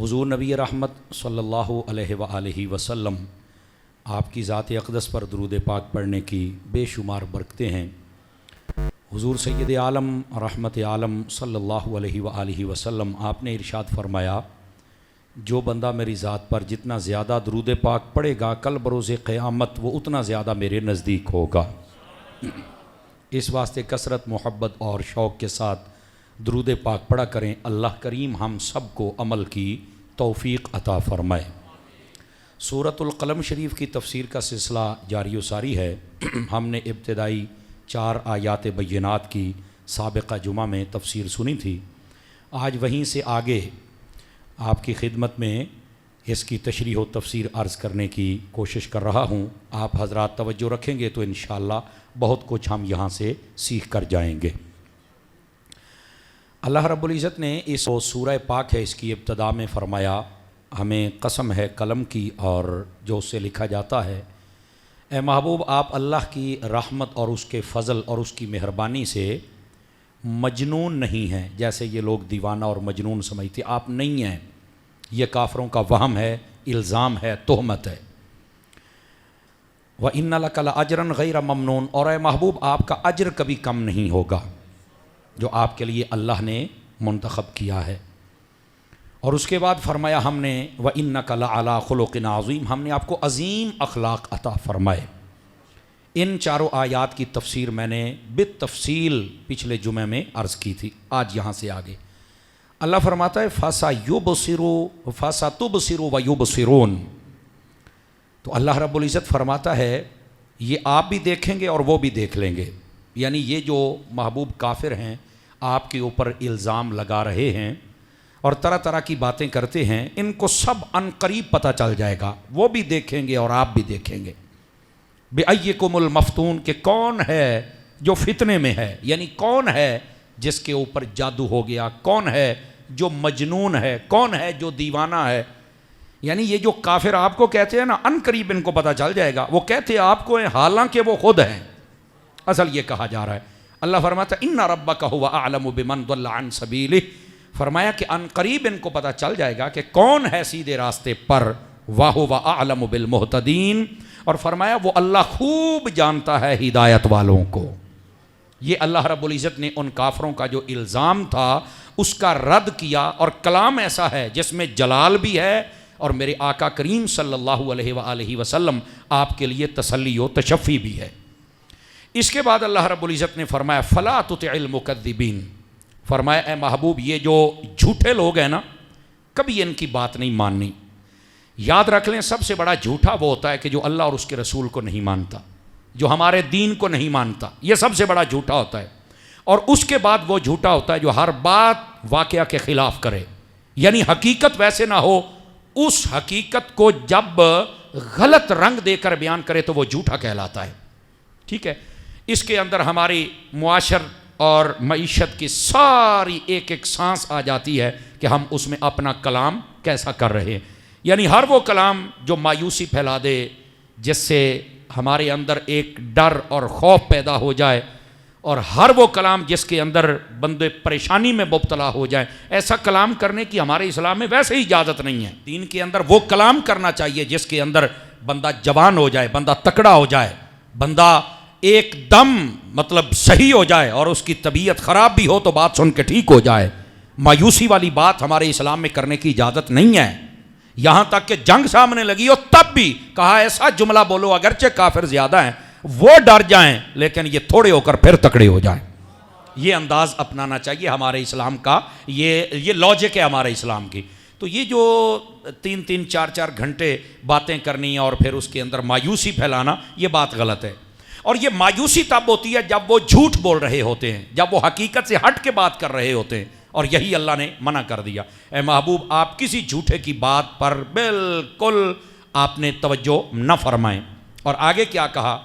حضور نبی رحمت صلی اللہ علیہ وآلہ وسلم آپ کی ذات اقدس پر درود پاک پڑھنے کی بے شمار برکتیں ہیں۔ حضور سید عالم رحمت عالم صلی اللہ علیہ وآلہ وسلم آپ نے ارشاد فرمایا، جو بندہ میری ذات پر جتنا زیادہ درود پاک پڑھے گا کل بروز قیامت وہ اتنا زیادہ میرے نزدیک ہوگا۔ اس واسطے کثرت محبت اور شوق کے ساتھ درود پاک پڑھا کریں۔ اللہ کریم ہم سب کو عمل کی توفیق عطا فرمائے۔ سورۃ القلم شریف کی تفسیر کا سلسلہ جاری و ساری ہے۔ ہم نے ابتدائی 4 آیات بینات کی سابقہ جمعہ میں تفسیر سنی تھی۔ آج وہیں سے آگے آپ کی خدمت میں اس کی تشریح و تفسیر عرض کرنے کی کوشش کر رہا ہوں۔ آپ حضرات توجہ رکھیں گے تو انشاءاللہ بہت کچھ ہم یہاں سے سیکھ کر جائیں گے۔ اللہ رب العزت نے اس سورہ پاک ہے اس کی ابتدا میں فرمایا، ہمیں قسم ہے قلم کی اور جو اس سے لکھا جاتا ہے، اے محبوب آپ اللہ کی رحمت اور اس کے فضل اور اس کی مہربانی سے مجنون نہیں ہیں جیسے یہ لوگ دیوانہ اور مجنون سمجھتے۔ آپ نہیں ہیں، یہ کافروں کا وہم ہے، الزام ہے، تہمت ہے۔ وَإِنَّ لَكَ لَأَجْرًا غَيْرَ مَمْنُونَ، اور اے محبوب آپ کا اجر کبھی کم نہیں ہوگا جو آپ کے لیے اللہ نے منتخب کیا ہے۔ اور اس کے بعد فرمایا ہم نے وَإِنَّكَ لَعَلَىٰ خُلُقٍ عَظِيمٍ، ہم نے آپ کو عظیم اخلاق عطا فرمائے۔ ان چاروں آیات کی تفسیر میں نے بالتفصیل پچھلے جمعے میں عرض کی تھی۔ آج یہاں سے آگے اللہ فرماتا ہے فَسَتُبْصِرُ وَيُبْصِرُونَ، تو اللہ رب العزت فرماتا ہے یہ آپ بھی دیکھیں گے اور وہ بھی دیکھ لیں گے۔ یعنی یہ جو محبوب کافر ہیں آپ کے اوپر الزام لگا رہے ہیں اور طرح طرح کی باتیں کرتے ہیں، ان کو سب عن قریب پتہ چل جائے گا، وہ بھی دیکھیں گے اور آپ بھی دیکھیں گے۔ بِأَيِّكُمُ الْمَفْتُونَ، کہ کون ہے جو فتنے میں ہے، یعنی کون ہے جس کے اوپر جادو ہو گیا، کون ہے جو مجنون ہے، کون ہے جو دیوانہ ہے۔ یعنی یہ جو کافر آپ کو کہتے ہیں نا عن قریب ان کو پتہ چل جائے گا، وہ کہتے آپ کو ہیں حالانکہ وہ خود ہیں۔ اصل یہ کہا جا رہا ہے، اللہ فرماتا ہے اِنَّ رَبَّكَ هُوَ أَعْلَمُ بِمَنْ ضَلَّ عَنْ سَبِيلِهِ، فرمایا کہ عن قریب ان کو پتہ چل جائے گا کہ کون ہے سیدھے راستے پر، وَهُوَ أَعْلَمُ بِالْمُهْتَدِينَ، اور فرمایا وہ اللہ خوب جانتا ہے ہدایت والوں کو۔ یہ اللہ رب العزت نے ان کافروں کا جو الزام تھا اس کا رد کیا، اور کلام ایسا ہے جس میں جلال بھی ہے اور میرے آقا کریم صلی اللہ علیہ وآلہ وسلم آپ کے لیے تسلی و تشفی بھی ہے۔ اس کے بعد اللہ رب العزت نے فرمایا فَلَا تُطِعِ الْمُكَذِّبِينَ، فرمایا اے محبوب یہ جو جھوٹے لوگ ہیں نا کبھی ان کی بات نہیں ماننی۔ یاد رکھ لیں سب سے بڑا جھوٹا وہ ہوتا ہے کہ جو اللہ اور اس کے رسول کو نہیں مانتا، جو ہمارے دین کو نہیں مانتا، یہ سب سے بڑا جھوٹا ہوتا ہے۔ اور اس کے بعد وہ جھوٹا ہوتا ہے جو ہر بات واقعہ کے خلاف کرے، یعنی حقیقت ویسے نہ ہو، اس حقیقت کو جب غلط رنگ دے کر بیان کرے تو وہ جھوٹا کہلاتا ہے۔ ٹھیک ہے، اس کے اندر ہماری معاشر اور معیشت کی ساری ایک ایک سانس آ جاتی ہے کہ ہم اس میں اپنا کلام کیسا کر رہے ہیں۔ یعنی ہر وہ کلام جو مایوسی پھیلا دے، جس سے ہمارے اندر ایک ڈر اور خوف پیدا ہو جائے، اور ہر وہ کلام جس کے اندر بندے پریشانی میں مبتلا ہو جائیں، ایسا کلام کرنے کی ہمارے اسلام میں ویسے ہی اجازت نہیں ہے۔ دین کے اندر وہ کلام کرنا چاہیے جس کے اندر بندہ جوان ہو جائے، بندہ تکڑا ہو جائے، بندہ ایک دم مطلب صحیح ہو جائے، اور اس کی طبیعت خراب بھی ہو تو بات سن کے ٹھیک ہو جائے۔ مایوسی والی بات ہمارے اسلام میں کرنے کی اجازت نہیں ہے۔ یہاں تک کہ جنگ سامنے لگی ہو تب بھی کہا ایسا جملہ بولو اگرچہ کافر زیادہ ہیں وہ ڈر جائیں لیکن یہ تھوڑے ہو کر پھر تکڑے ہو جائیں۔ یہ انداز اپنانا چاہیے ہمارے اسلام کا، یہ لاجک ہے ہمارے اسلام کی۔ تو یہ جو 3-3 4-4 گھنٹے باتیں کرنی اور پھر اس کے اندر مایوسی پھیلانا، یہ بات غلط ہے۔ اور یہ مایوسی تب ہوتی ہے جب وہ جھوٹ بول رہے ہوتے ہیں، جب وہ حقیقت سے ہٹ کے بات کر رہے ہوتے ہیں، اور یہی اللہ نے منع کر دیا۔ اے محبوب آپ کسی جھوٹے کی بات پر بالکل آپ نے توجہ نہ فرمائیں۔ اور آگے کیا کہا،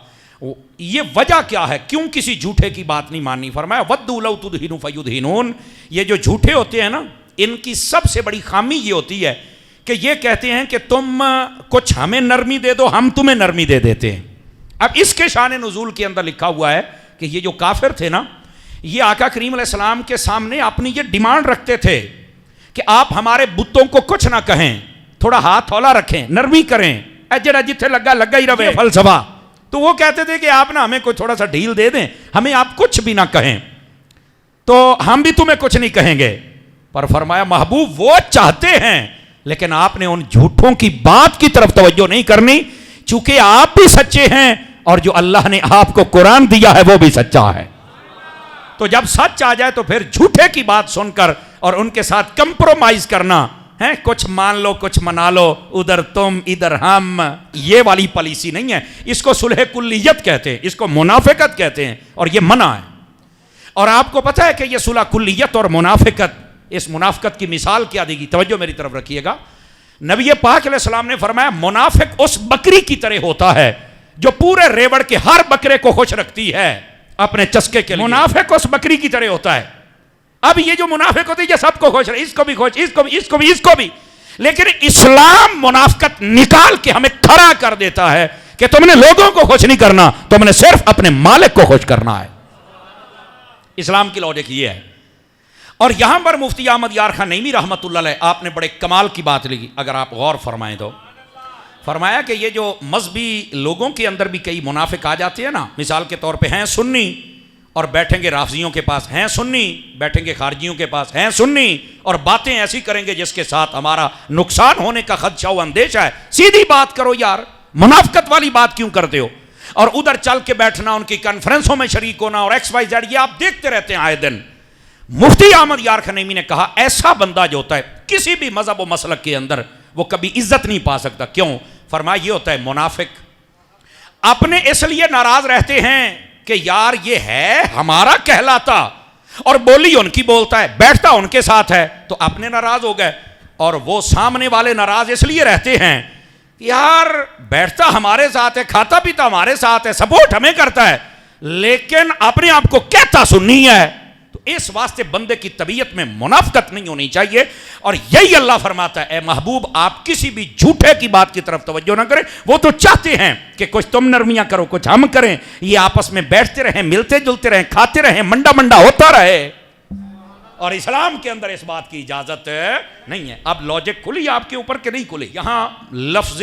یہ وجہ کیا ہے کیوں کسی جھوٹے کی بات نہیں ماننی؟ فرمایا وَدُّوا لَوْ تُدْهِنُوا فَيُدْهِنُونَ، یہ جو جھوٹے ہوتے ہیں نا ان کی سب سے بڑی خامی یہ ہوتی ہے کہ یہ کہتے ہیں کہ تم کچھ ہمیں نرمی دے دو ہم تمہیں نرمی دے دیتے ہیں۔ اب اس کے شان نزول کے اندر لکھا ہوا ہے کہ یہ جو کافر تھے نا، یہ آقا کریم علیہ السلام کے سامنے اپنی یہ ڈیمانڈ رکھتے تھے کہ آپ ہمارے بتوں کو کچھ نہ کہیں, تھوڑا ہاتھ ہولا رکھیں, نرمی کریں, جڑا جتھے لگا لگا ہی رہے فلسفہ. تو وہ کہتے تھے کہ آپ نا ہمیں کوئی تھوڑا سا ڈھیل دے دیں, ہمیں آپ کچھ بھی نہ کہیں تو ہم بھی تمہیں کچھ نہیں کہیں گے. پر فرمایا محبوب وہ چاہتے ہیں, لیکن آپ نے ان جھوٹوں کی بات کی طرف توجہ نہیں کرنی, چونکہ آپ بھی سچے ہیں اور جو اللہ نے آپ کو قرآن دیا ہے وہ بھی سچا ہے. تو جب سچ آ جائے تو پھر جھوٹے کی بات سن کر اور ان کے ساتھ کمپرومائز کرنا ہے, کچھ مان لو کچھ منا لو, ادھر تم ادھر ہم, یہ والی پالیسی نہیں ہے. اس کو صلح کلیت کہتے ہیں, اس کو منافقت کہتے ہیں, اور یہ منع ہے. اور آپ کو پتہ ہے کہ یہ صلح کلیت اور منافقت, اس منافقت کی مثال کیا دے گی؟ توجہ میری طرف رکھیے گا. نبی پاک علیہ السلام نے فرمایا منافق اس بکری کی طرح ہوتا ہے جو پورے ریوڑ کے ہر بکرے کو خوش رکھتی ہے اپنے چسکے کے لیے. منافق اس بکری کی طرح ہوتا ہے. اب یہ جو منافق ہوتے ہیں یہ سب کو خوش رہے, اس کو بھی خوش, اس کو بھی, اس کو بھی, اس کو بھی. لیکن اسلام منافقت نکال کے ہمیں کھڑا کر دیتا ہے کہ تم نے لوگوں کو خوش نہیں کرنا, تم نے صرف اپنے مالک کو خوش کرنا ہے. اسلام کی لاجک یہ ہے. اور یہاں پر مفتی احمد یار خان نعیمی رحمۃ اللہ علیہ آپ نے بڑے کمال کی بات لگی, اگر آپ غور فرمائیں تو فرمایا کہ یہ جو مذہبی لوگوں کے اندر بھی کئی منافق آ جاتے ہیں نا, مثال کے طور پہ ہیں سنی اور بیٹھیں گے رافضیوں کے پاس, ہیں سنی بیٹھیں گے خارجیوں کے پاس, ہیں سنی اور باتیں ایسی کریں گے جس کے ساتھ ہمارا نقصان ہونے کا خدشہ و اندیشہ ہے. سیدھی بات کرو یار, منافقت والی بات کیوں کرتے ہو؟ اور ادھر چل کے بیٹھنا, ان کی کانفرنسوں میں شریک ہونا اور ایکس وائی زیڈ, یہ آپ دیکھتے رہتے ہیں آئے دن. مفتی احمد یار خان نعیمی نے کہا ایسا بندہ جو ہوتا ہے کسی بھی مذہب و مسلک کے اندر وہ کبھی عزت نہیں پا سکتا. کیوں؟ فرمایا یہ ہوتا ہے منافق. اپنے اس لیے ناراض رہتے ہیں کہ یار یہ ہے ہمارا کہلاتا اور بولی ان کی بولتا ہے, بیٹھتا ان کے ساتھ ہے, تو اپنے ناراض ہو گئے. اور وہ سامنے والے ناراض اس لیے رہتے ہیں یار بیٹھتا ہمارے ساتھ ہے, کھاتا پیتا ہمارے ساتھ ہے, سپورٹ ہمیں کرتا ہے, لیکن اپنے آپ کو کہتا سننی ہے. تو اس واسطے بندے کی طبیعت میں منافقت نہیں ہونی چاہیے. اور یہی اللہ فرماتا ہے اے محبوب آپ کسی بھی جھوٹے کی بات کی طرف توجہ نہ کریں. وہ تو چاہتے ہیں کہ کچھ تم نرمیاں کرو کچھ ہم کریں, یہ آپس میں بیٹھتے رہیں, ملتے جلتے رہیں, کھاتے رہیں, منڈا منڈا ہوتا رہے. اور اسلام کے اندر اس بات کی اجازت نہیں ہے. اب لاجک کھلی آپ کے اوپر کہ نہیں کھلی؟ یہاں لفظ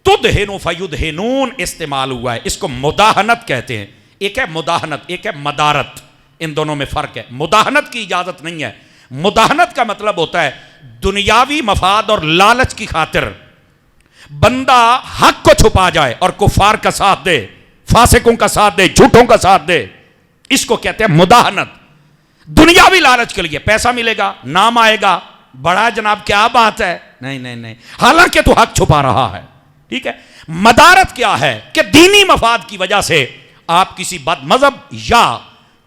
تدہن فیدہنون استعمال ہوا ہے, اس کو مداہنت کہتے ہیں. ایک ہے مداہنت, ایک ہے مدارت, ان دونوں میں فرق ہے. مداہنت کی اجازت نہیں ہے. مداہنت کا مطلب ہوتا ہے دنیاوی مفاد اور لالچ کی خاطر بندہ حق کو چھپا جائے اور کفار کا ساتھ دے, فاسقوں کا ساتھ دے, جھوٹوں کا ساتھ دے. اس کو کہتے ہیں مداہنت. دنیاوی لالچ کے لیے پیسہ ملے گا, نام آئے گا, بڑا جناب کیا بات ہے, نہیں نہیں نہیں, حالانکہ تو حق چھپا رہا ہے. ٹھیک ہے. مدارت کیا ہے کہ دینی مفاد کی وجہ سے آپ کسی بد مذہب یا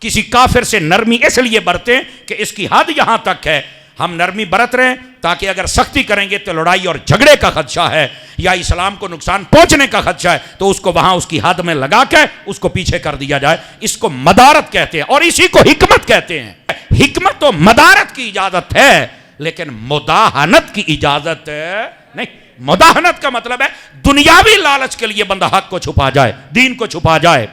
کسی کافر سے نرمی اس لیے برتیں کہ اس کی حد یہاں تک ہے, ہم نرمی برت رہے ہیں تاکہ اگر سختی کریں گے تو لڑائی اور جھگڑے کا خدشہ ہے یا اسلام کو نقصان پہنچنے کا خدشہ ہے, تو اس کو وہاں اس کی حد میں لگا کے اس کو پیچھے کر دیا جائے. اس کو مدارت کہتے ہیں اور اسی کو حکمت کہتے ہیں. حکمت تو مدارت کی اجازت ہے لیکن مداہنت کی اجازت نہیں. مداہنت کا مطلب ہے دنیاوی لالچ کے لیے بندہ حق کو چھپا جائے, دین کو چھپا جائے,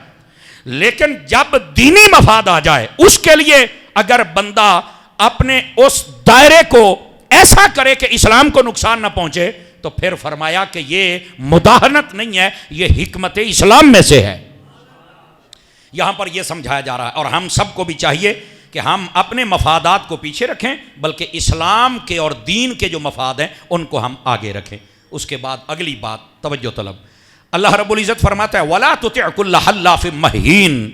لیکن جب دینی مفاد آ جائے اس کے لیے اگر بندہ اپنے اس دائرے کو ایسا کرے کہ اسلام کو نقصان نہ پہنچے تو پھر فرمایا کہ یہ مداہنت نہیں ہے, یہ حکمت اسلام میں سے ہے. یہاں پر یہ سمجھایا جا رہا ہے اور ہم سب کو بھی چاہیے کہ ہم اپنے مفادات کو پیچھے رکھیں بلکہ اسلام کے اور دین کے جو مفاد ہیں ان کو ہم آگے رکھیں. اس کے بعد اگلی بات توجہ طلب, اللہ رب العزت فرماتا ہے وَلَا تُطِعْ كُلَّ حَلَّافٍ مَّهِينٍ.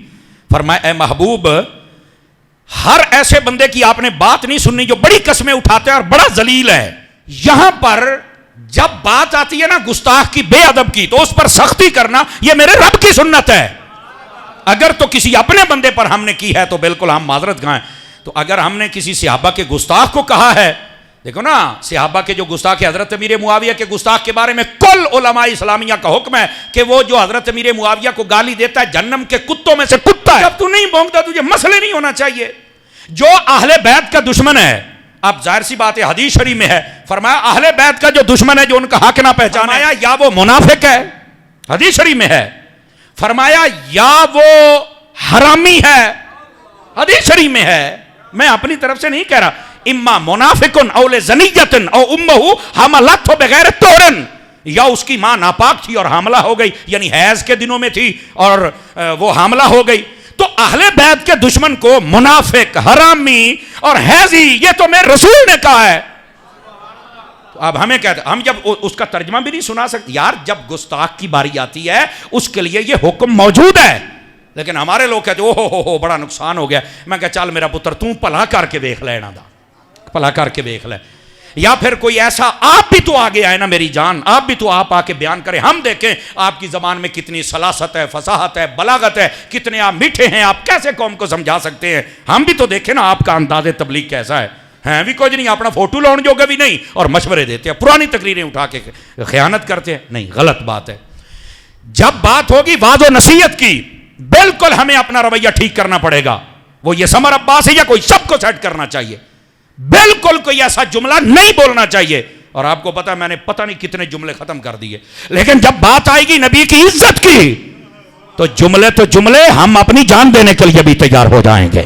فرمایا اے محبوب ہر ایسے بندے کی آپ نے بات نہیں سننی جو بڑی قسمیں اٹھاتا ہے اور بڑا ذلیل ہے. یہاں پر جب بات آتی ہے نا گستاخ کی, بے ادب کی, تو اس پر سختی کرنا یہ میرے رب کی سنت ہے. اگر تو کسی اپنے بندے پر ہم نے کی ہے تو بالکل ہم معذرت گائیں. تو اگر ہم نے کسی صحابہ کے گستاخ کو کہا ہے, دیکھو نا صحابہ کے جو گستاخ حضرت امیر معاویہ کے گستاخ کے بارے میں کل علماء اسلامیہ کا حکم ہے کہ وہ جو حضرت امیر معاویہ کو گالی دیتا ہے جہنم کے کتوں میں سے کتا ہے. جب تو نہیں بھونکتا تجھے مسئلے نہیں ہونا چاہیے. جو اہل بیت کا دشمن ہے, اب ظاہر سی بات ہے حدیث شریف میں ہے, فرمایا اہل بیت کا جو دشمن ہے جو ان کا حق نہ پہچانا یا وہ منافق ہے, حدیث شریف میں ہے. فرمایا یا وہ حرامی ہے, حدیث شریف میں ہے. میں اپنی طرف سے نہیں کہہ رہا, اما منافقن او لزنیتن او امہ حملتہ بغیر طہرن، یا اس کی ماں ناپاک تھی اور حاملہ ہو گئی، یعنی حیض کے دنوں میں تھی اور وہ حاملہ ہو گئی. تو اہل بیت کے دشمن کو منافق، حرامی اور حیضی یہ تو میرے رسول نے کہا ہے. اب ہمیں کہتے ہم جب اس کا ترجمہ بھی نہیں سنا سکتے یار، جب گستاخ کی باری آتی ہے اس کے لیے یہ حکم موجود ہے. لیکن ہمارے لوگ کہتے ہو بڑا نقصان ہو گیا. میں کہا چل میرا پتر تو بھلا کر کے دیکھ لے نا دا، بھلا کر کے دیکھ لے. یا پھر کوئی ایسا آپ بھی تو آگے آئے نا میری جان، آپ بھی تو آپ آ کے بیان کریں، ہم دیکھیں آپ کی زبان میں کتنی سلاست ہے، فصاحت ہے، بلاغت ہے، کتنے آپ میٹھے ہیں، آپ کیسے قوم کو سمجھا سکتے ہیں. ہم بھی تو دیکھیں نا آپ کا انداز تبلیغ کیسا ہے. ہیں بھی کچھ نہیں، اپنا فوٹو لاؤن جو بھی نہیں اور مشورے دیتے ہیں، پرانی تقریریں اٹھا کے خیانت کرتے ہیں. نہیں، غلط بات ہے. جب بات ہوگی واضح و نصیحت کی، بالکل ہمیں اپنا رویہ ٹھیک کرنا پڑے گا. وہ یہ سمر عباس ہے یا کوئی سب کو سیٹ کرنا چاہیے. بالکل کوئی ایسا جملہ نہیں بولنا چاہیے. اور آپ کو پتا میں نے پتہ نہیں کتنے جملے ختم کر دیے، لیکن جب بات آئے گی نبی کی عزت کی تو جملے ہم اپنی جان دینے کے لیے بھی تیار ہو جائیں گے.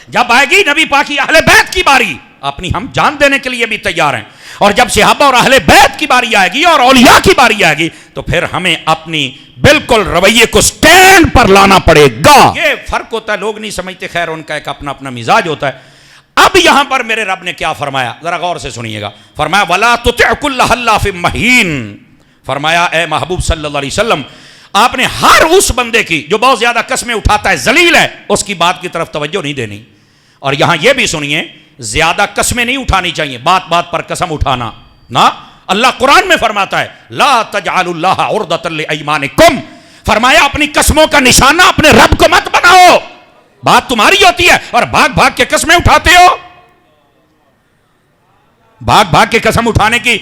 جب آئے گی نبی پاک کی اہل بیت کی باری، اپنی ہم جان دینے کے لیے بھی تیار ہیں. اور جب صحابہ اور اہل بیت کی باری آئے گی اور اولیاء کی باری آئے گی تو پھر ہمیں اپنی بالکل رویے کو سٹینڈ پر لانا پڑے گا. یہ فرق ہوتا ہے، لوگ نہیں سمجھتے. خیر ان کا ایک اپنا اپنا مزاج ہوتا ہے. اب یہاں پر میرے رب نے کیا فرمایا، ذرا غور سے سنیے گا. فرمایا وَلَا تُطِعْ كُلَّ حَلَّافٍ مَّهِينٍ. فرمایا اے محبوب صلی اللہ علیہ وسلم، آپ نے ہر اس بندے کی جو بہت زیادہ قسمیں اٹھاتا ہے، ذلیل ہے، اس کی بات کی طرف توجہ نہیں دینی. اور یہاں یہ بھی سنیے، زیادہ قسمیں نہیں اٹھانی چاہیے، بات بات پر قسم اٹھانا نہ. اللہ قرآن میں فرماتا ہے لا تجعلوا اللہ عرضۃ لایمانکم، فرمایا اپنی قسموں کا نشانہ اپنے رب کو مت بناؤ. بات تمہاری ہوتی ہے اور بھاگ بھاگ کے قسمیں اٹھاتے ہو. بھاگ بھاگ کے قسم اٹھانے کی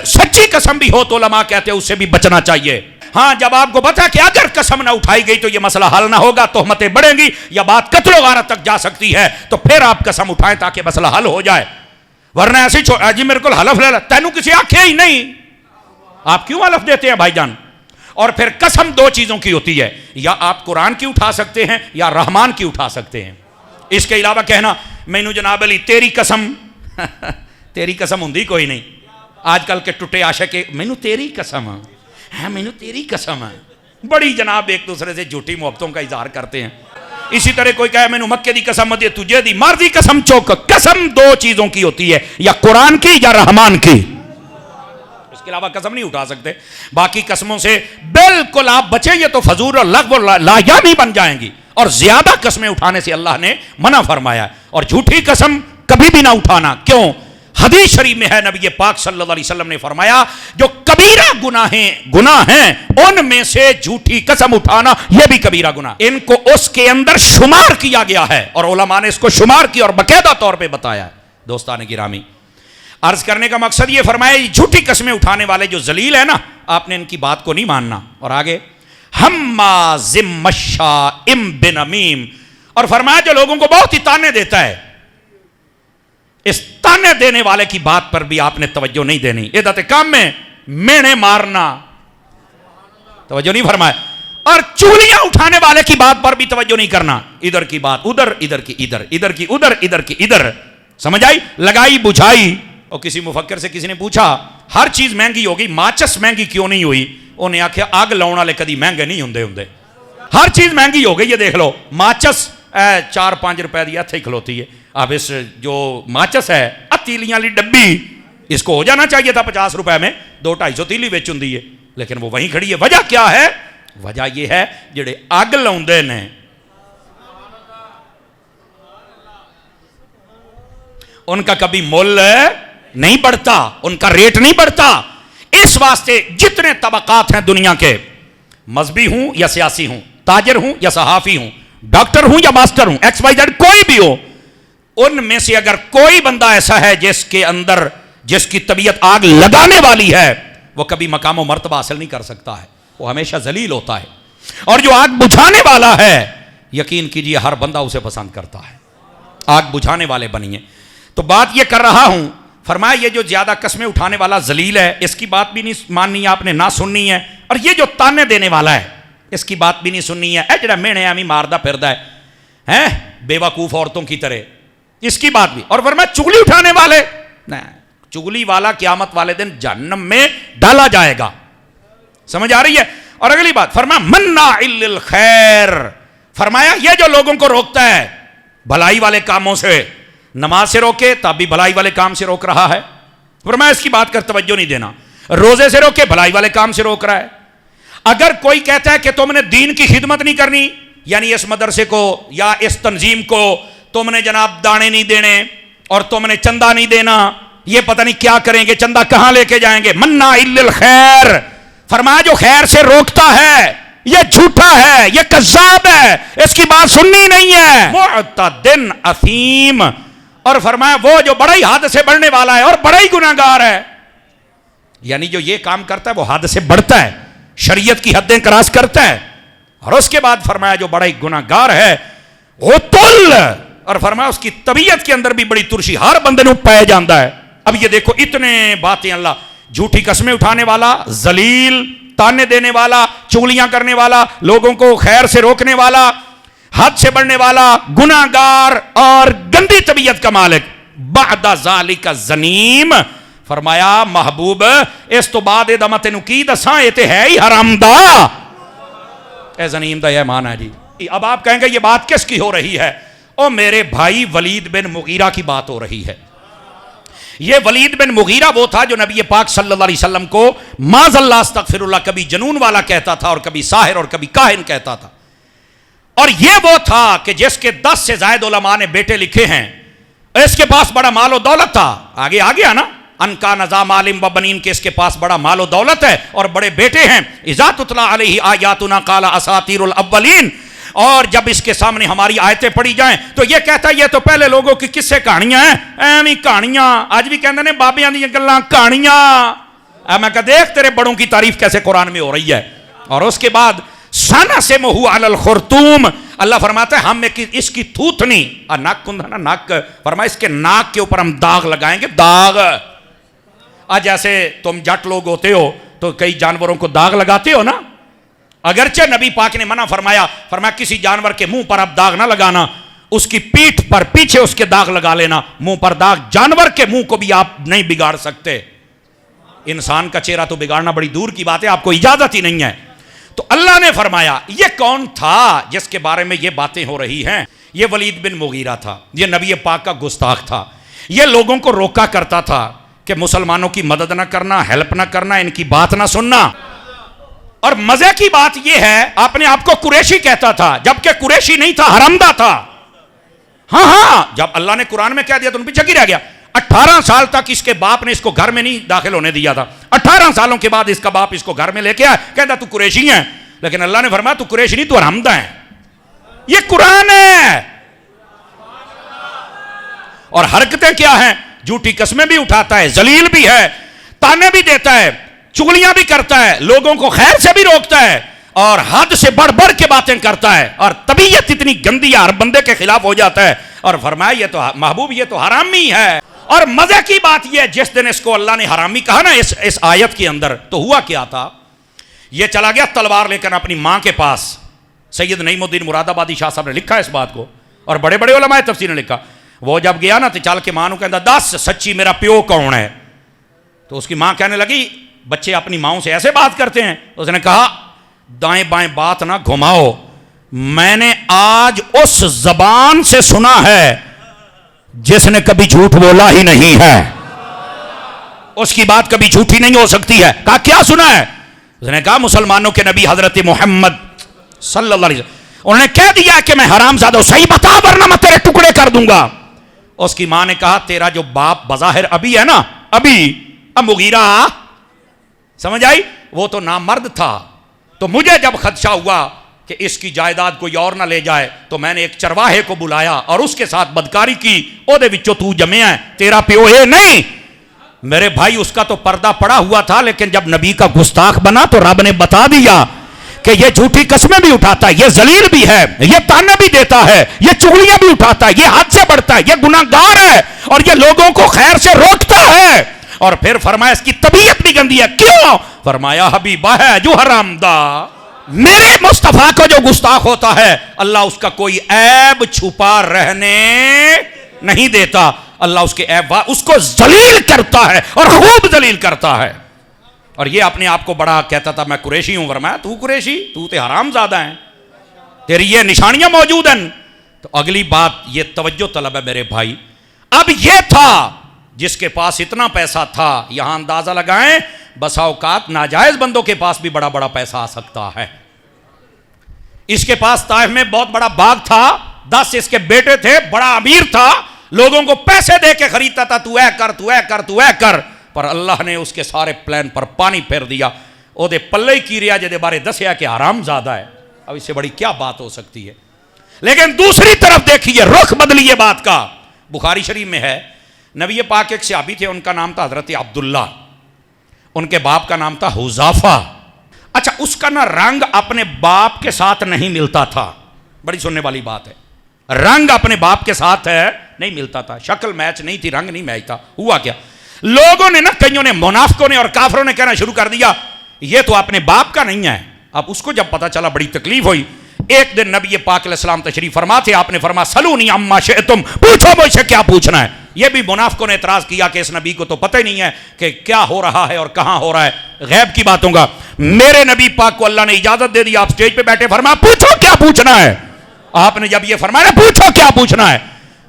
سچی قسم بھی ہو تو علماء کہتے ہیں اس سے بھی بچنا چاہیے. ہاں جب آپ کو پتا کہ اگر قسم نہ اٹھائی گئی تو یہ مسئلہ حل نہ ہوگا، تہمتیں بڑھیں گی یا بات قتل و غارت تک جا سکتی ہے، تو پھر آپ قسم اٹھائیں تاکہ مسئلہ حل ہو جائے. ورنہ ایسے جی میرے کو حلف لے لا، تینوں کسی آنکھیں ہی نہیں، آپ کیوں حلف دیتے ہیں بھائی جان. اور پھر قسم دو چیزوں کی ہوتی ہے، یا آپ قرآن کی اٹھا سکتے ہیں یا رحمان کی اٹھا سکتے ہیں. اس کے علاوہ کہنا مینو جناب علی تیری قسم تیری قسم ہوندی کوئی نہیں. آج کل کے ٹوٹے عاشق مینو تیری قسم ہے، مینو تیری قسم ہے، بڑی جناب ایک دوسرے سے جھوٹی محبتوں کا اظہار کرتے ہیں. اسی طرح کوئی کہے مینو مکے دی قسم مت دے، تجھے دی مار دی قسم چوک. قسم دو چیزوں کی ہوتی ہے، یا قرآن کی یا رحمان کی، اس کے علاوہ قسم نہیں اٹھا سکتے. باقی قسموں سے بالکل آپ بچیں، یہ تو فضول اور لغو لا یعنی بن جائیں گی. اور زیادہ قسمیں اٹھانے سے اللہ نے منع فرمایا. اور جھوٹی قسم کبھی بھی نہ اٹھانا. کیوں؟ حدیث شریف میں ہے، نبی پاک صلی اللہ علیہ وسلم نے فرمایا جو کبیرہ گناہ ہیں ان میں سے جھوٹی قسم اٹھانا یہ بھی کبیرہ گناہ، ان کو اس کے اندر شمار کیا گیا ہے اور علماء نے اس کو شمار کیا اور باقاعدہ طور پہ بتایا ہے. دوستان گرامی، عرض کرنے کا مقصد یہ فرمایا یہ جھوٹی قسمیں اٹھانے والے جو ذلیل ہیں نا، آپ نے ان کی بات کو نہیں ماننا. اور آگے ہمازٍ مشاءٍ بنمیم، اور فرمایا جو لوگوں کو بہت ہی تانے دیتا ہے، اس تانے دینے والے کی بات پر بھی آپ نے توجہ نہیں دینی. عدت کام میں مینے مارنا توجہ نہیں فرمایا. اور چولیاں اٹھانے والے کی بات پر بھی توجہ نہیں کرنا. ادھر کی بات ادھر، ادھر کی ادھر، ادھر کی ادھر، ادھر کی ادھر. سمجھ آئی؟ لگائی بجھائی. اور کسی مفکر سے کسی نے پوچھا ہر چیز مہنگی ہوگی، ماچس مہنگی کیوں نہیں ہوئی؟ انہیں آخیا آگ لاؤن والے کدی مہنگے نہیں ہوندے. ہر چیز مہنگی ہو گئی. یہ دیکھ لو ماچس 4-5 روپے دی اتھے ہی کھلوتی ہے. اب اس جو ماچس ہے تیلیاں لی ڈبی، اس کو ہو جانا چاہیے تھا 50 روپے میں، 200-250 تیلی وچ ہوندی ہے، لیکن وہ وہیں کھڑی ہے. وجہ کیا ہے؟ وجہ یہ ہے جڑے اگ لاؤندے نے ان کا کبھی مول نہیں بڑھتا، ان کا ریٹ نہیں بڑھتا. اس واسطے جتنے طبقات ہیں دنیا کے، مذہبی ہوں یا سیاسی ہوں، تاجر ہوں یا صحافی ہوں، ڈاکٹر ہوں یا ماسٹر ہوں، XYZ کوئی بھی ہو، ان میں سے اگر کوئی بندہ ایسا ہے جس کے اندر جس کی طبیعت آگ لگانے والی ہے، وہ کبھی مقام و مرتبہ حاصل نہیں کر سکتا ہے، وہ ہمیشہ ذلیل ہوتا ہے. اور جو آگ بجھانے والا ہے، یقین کیجئے ہر بندہ اسے پسند کرتا ہے. آگ بجھانے والے بنیے. تو بات یہ کر رہا ہوں، فرمایا یہ جو زیادہ قسمیں اٹھانے والا ذلیل ہے، اس کی بات بھی نہیں ماننی آپ نے، نہ سننی ہے. اور یہ جو تانے دینے والا ہے، اس کی بات بھی نہیں سننی ہے. اے جڑا مینے ایویں ماردا پھردا ہے بے وقوف عورتوں کی طرح، اس کی بات بھی. اور فرمایا چگلی اٹھانے والے نہ، چگلی والا قیامت والے دن جہنم میں ڈالا جائے گا. سمجھ آ رہی ہے؟ اور اگلی بات فرمایا مناع للخیر، فرمایا یہ جو لوگوں کو روکتا ہے بھلائی والے کاموں سے، نماز سے روکے تب بھی بھلائی والے کام سے روک رہا ہے. فرمایا اس کی بات کر توجہ نہیں دینا. روزے سے روکے بھلائی والے کام سے روک رہا ہے. اگر کوئی کہتا ہے کہ تم نے دین کی خدمت نہیں کرنی، یعنی اس مدرسے کو یا اس تنظیم کو تم نے جناب دانے نہیں دینے اور تم نے چندہ نہیں دینا، یہ پتہ نہیں کیا کریں گے، چندہ کہاں لے کے جائیں گے. مناع للخیر، فرمایا جو خیر سے روکتا ہے یہ جھوٹا ہے، یہ کذاب ہے، اس کی بات سننی نہیں ہے. معتد اثیم، اور فرمایا وہ جو بڑا ہی حد سے بڑھنے والا ہے اور بڑا ہی گناہگار ہے. یعنی جو یہ کام کرتا ہے وہ حد سے بڑھتا ہے، شریعت کی حدیں کراس کرتا ہے. اور اس کے بعد فرمایا جو بڑا ہی گناہگار ہے غتل، اور فرمایا اس کی طبیعت کے اندر بھی بڑی ترشی ہر بندے نو پائے جاندہ ہے. اب یہ دیکھو اتنے باتیں اللہ، جھوٹی قسمیں اٹھانے والا، ذلیل، تانے دینے والا، چغلیاں کرنے والا، لوگوں کو خیر سے روکنے والا، حد سے بڑھنے والا، گناہگار اور گندی طبیعت کا مالک. بعد ذالک زنیم، فرمایا محبوب اس تو بعد دما تینوں کی دساں یہ تے ہے ہی حرام دا. اے زنیم دا یہ معنی ہے جی. اب آپ کہیں گے یہ بات کس کی ہو رہی ہے؟ او میرے بھائی ولید بن مغیرہ کی بات ہو رہی ہے. یہ ولید بن مغیرہ وہ تھا جو نبی پاک صلی اللہ علیہ وسلم کو معاذ اللہ استغفر اللہ کبھی جنون والا کہتا تھا اور کبھی ساحر اور کبھی کاہن کہتا تھا. اور یہ وہ تھا کہ جس کے 10 سے زائد علماء نے بیٹے لکھے ہیں. اس کے پاس بڑا مال و دولت تھا. آگے آ گیا نا، ان کا نظام عالم و بنین، کے اس کے پاس بڑا مال و دولت ہے اور بڑے بیٹے ہیں. اذا تتلی علیہ آیاتنا قال اساطیر الاولین، اور جب اس کے سامنے ہماری آیتیں پڑھی جائیں تو یہ کہتا ہے یہ تو پہلے لوگوں کی قصے کہانیاں ہیں. ایویں کہانیاں آج بھی کہندے نے بابیاں دی گلاں کہانیاں. میں کہا دیکھ تیرے بڑوں کی تعریف کیسے قرآن میں ہو رہی ہے. اور اس کے بعد سانا سے مہو علی الخرطوم، اللہ فرماتا ہے ہم اس کی تھوتنی، ناک کندھا نا ناک، فرمایا اس کے ناک کے اوپر ہم داغ لگائیں گے. داغ جیسے تم جٹ لوگ ہوتے ہو تو کئی جانوروں کو داغ لگاتے ہو نا. اگرچہ نبی پاک نے منع فرمایا کسی جانور کے منہ پر اب داغ نہ لگانا، اس کی پیٹھ پر پیچھے اس کے داغ لگا لینا. منہ پر داغ، جانور کے منہ کو بھی آپ نہیں بگاڑ سکتے. انسان کا چہرہ تو بگاڑنا بڑی دور کی بات ہے، آپ کو اجازت ہی نہیں ہے. تو اللہ نے فرمایا یہ کون تھا جس کے بارے میں یہ باتیں ہو رہی ہیں؟ یہ ولید بن مغیرہ تھا. یہ نبی پاک کا گستاخ تھا. یہ لوگوں کو روکا کرتا تھا کہ مسلمانوں کی مدد نہ کرنا، ہیلپ نہ کرنا، ان کی بات نہ سننا. اور مزے کی بات یہ ہے اپنے آپ کو قریشی کہتا تھا، جبکہ قریشی نہیں تھا، حرمدہ تھا. ہاں جب اللہ نے قرآن میں کہہ دیا تو ان پیچھے رہ گیا. 18 سال تک اس کے باپ نے اس کو گھر میں نہیں داخل ہونے دیا تھا. 18 سالوں کے بعد اس کا باپ اس کو گھر میں لے کے آیا، کہتا تو قریشی ہے. لیکن اللہ نے فرمایا تو قریشی نہیں، تو حرمدہ ہے. یہ قرآن ہے. اور حرکتیں کیا ہیں؟ جھوٹی قسمیں بھی اٹھاتا ہے، ذلیل بھی ہے، تانے بھی دیتا ہے، چغلیاں بھی کرتا ہے، لوگوں کو خیر سے بھی روکتا ہے اور حد سے بڑھ بڑھ کے باتیں کرتا ہے. اور طبیعت اتنی گندی ہے، ہر بندے کے خلاف ہو جاتا ہے. اور فرمایا یہ تو محبوب یہ تو حرامی ہے. اور مزے کی بات یہ جس دن اس کو اللہ نے حرامی کہا نا اس آیت کے اندر، تو ہوا کیا تھا؟ یہ چلا گیا تلوار لے کر اپنی ماں کے پاس. سید نعیم الدین مراد آبادی شاہ صاحب نے لکھا اس بات کو اور بڑے بڑے علماء تفسیر نے لکھا. وہ جب گیا نا تو چل کے ماں نو کہندا دس سچی میرا پیو کون ہے؟ تو اس کی ماں کہنے لگی بچے اپنی ماؤں سے ایسے بات کرتے ہیں. اس نے کہا دائیں بائیں بات نہ گھماؤ، میں نے آج اس زبان سے سنا ہے جس نے کبھی جھوٹ بولا ہی نہیں ہے، اس کی بات کبھی جھوٹی نہیں ہو سکتی ہے. کہا کیا سنا ہے؟ اس نے کہا مسلمانوں کے نبی حضرت محمد صلی اللہ علیہ وسلم انہوں نے کہہ دیا کہ میں حرام زادہ ہوں، صحیح بتا ورنہ میں تیرے ٹکڑے کر دوں گا. اس کی ماں نے کہا تیرا جو باپ بظاہر ابھی ہے نا، ابھی اب مغیرہ سمجھ آئی، وہ تو نامرد تھا. تو مجھے جب خدشہ ہوا کہ اس کی جائیداد کوئی اور نہ لے جائے تو میں نے ایک چرواہے کو بلایا اور اس کے ساتھ بدکاری کی. او دے وچوں تو جمع ہے، تیرا پیو ہے نہیں. میرے بھائی اس کا تو پردہ پڑا ہوا تھا، لیکن جب نبی کا گستاخ بنا تو رب نے بتا دیا کہ یہ جھوٹی قسمیں بھی اٹھاتا ہے، یہ ذلیل بھی ہے، یہ تانے بھی دیتا ہے، یہ چغلیاں بھی اٹھاتا ہے، یہ حد سے بڑھتا ہے، یہ گناہگار ہے اور یہ لوگوں کو خیر سے روکتا ہے. اور پھر فرمایا اس کی طبیعت بھی گندی ہے. کیوں؟ فرمایا حبیبہ ہے جو حرام دا. میرے مصطفیٰ کو جو گستاخ ہوتا ہے اللہ اس کا کوئی عیب چھپا رہنے نہیں دیتا، اللہ اس کے عیب اس کو ذلیل کرتا ہے اور خوب ذلیل کرتا ہے. اور یہ اپنے آپ کو بڑا کہتا تھا میں قریشی ہوں. فرمایا تو قریشی، تو تے حرام زادہ ہیں، تیری یہ نشانیاں موجود ہیں. تو اگلی بات یہ توجہ طلب ہے میرے بھائی. اب یہ تھا جس کے پاس اتنا پیسہ تھا، یہاں اندازہ لگائیں بسا اوقات ناجائز بندوں کے پاس بھی بڑا بڑا پیسہ آ سکتا ہے. اس کے پاس طائف میں بہت بڑا باغ تھا، 10 اس کے بیٹے تھے، بڑا امیر تھا، لوگوں کو پیسے دے کے خریدتا تھا، تو اے کر تو اے کر تو اے کر. پر اللہ نے اس کے سارے پلان پر پانی پھیر دیا. او دے پلے کی ریا جے دے بارے دسیا کہ حرام زادہ ہے. اب اس سے بڑی کیا بات ہو سکتی ہے. لیکن دوسری طرف دیکھیے رخ بدلیے بات کا. بخاری شریف میں ہے نبی پاک ایک صحابی تھے، ان کا نام تھا حضرت عبداللہ، ان کے باپ کا نام تھا حذافہ. اچھا اس کا نا رنگ اپنے باپ کے ساتھ نہیں ملتا تھا. بڑی سننے والی بات ہے، رنگ اپنے باپ کے ساتھ ہے نہیں ملتا تھا، شکل میچ نہیں تھی، رنگ نہیں میچ تھا. ہوا کیا، لوگوں نے نا کئیوں نے منافقوں نے اور کافروں نے کہنا شروع کر دیا یہ تو اپنے باپ کا نہیں ہے. اب اس کو جب پتا چلا بڑی تکلیف ہوئی. ایک دن نبی پاک علیہ السلام تشریف فرما تھے، آپ نے فرمایا سلونی عما شئتم، پوچھو مجھ سے کیا پوچھنا ہے. یہ بھی منافقوں نے اعتراض کیا کہ اس نبی کو تو پتہ ہی نہیں ہے کہ کیا ہو رہا ہے اور کہاں ہو رہا ہے، غیب کی باتوں کا. میرے نبی پاک کو اللہ نے اجازت دے دی، آپ سٹیج پہ بیٹھے، فرمایا پوچھو کیا پوچھنا ہے. آپ نے جب یہ فرمایا پوچھو کیا پوچھنا ہے،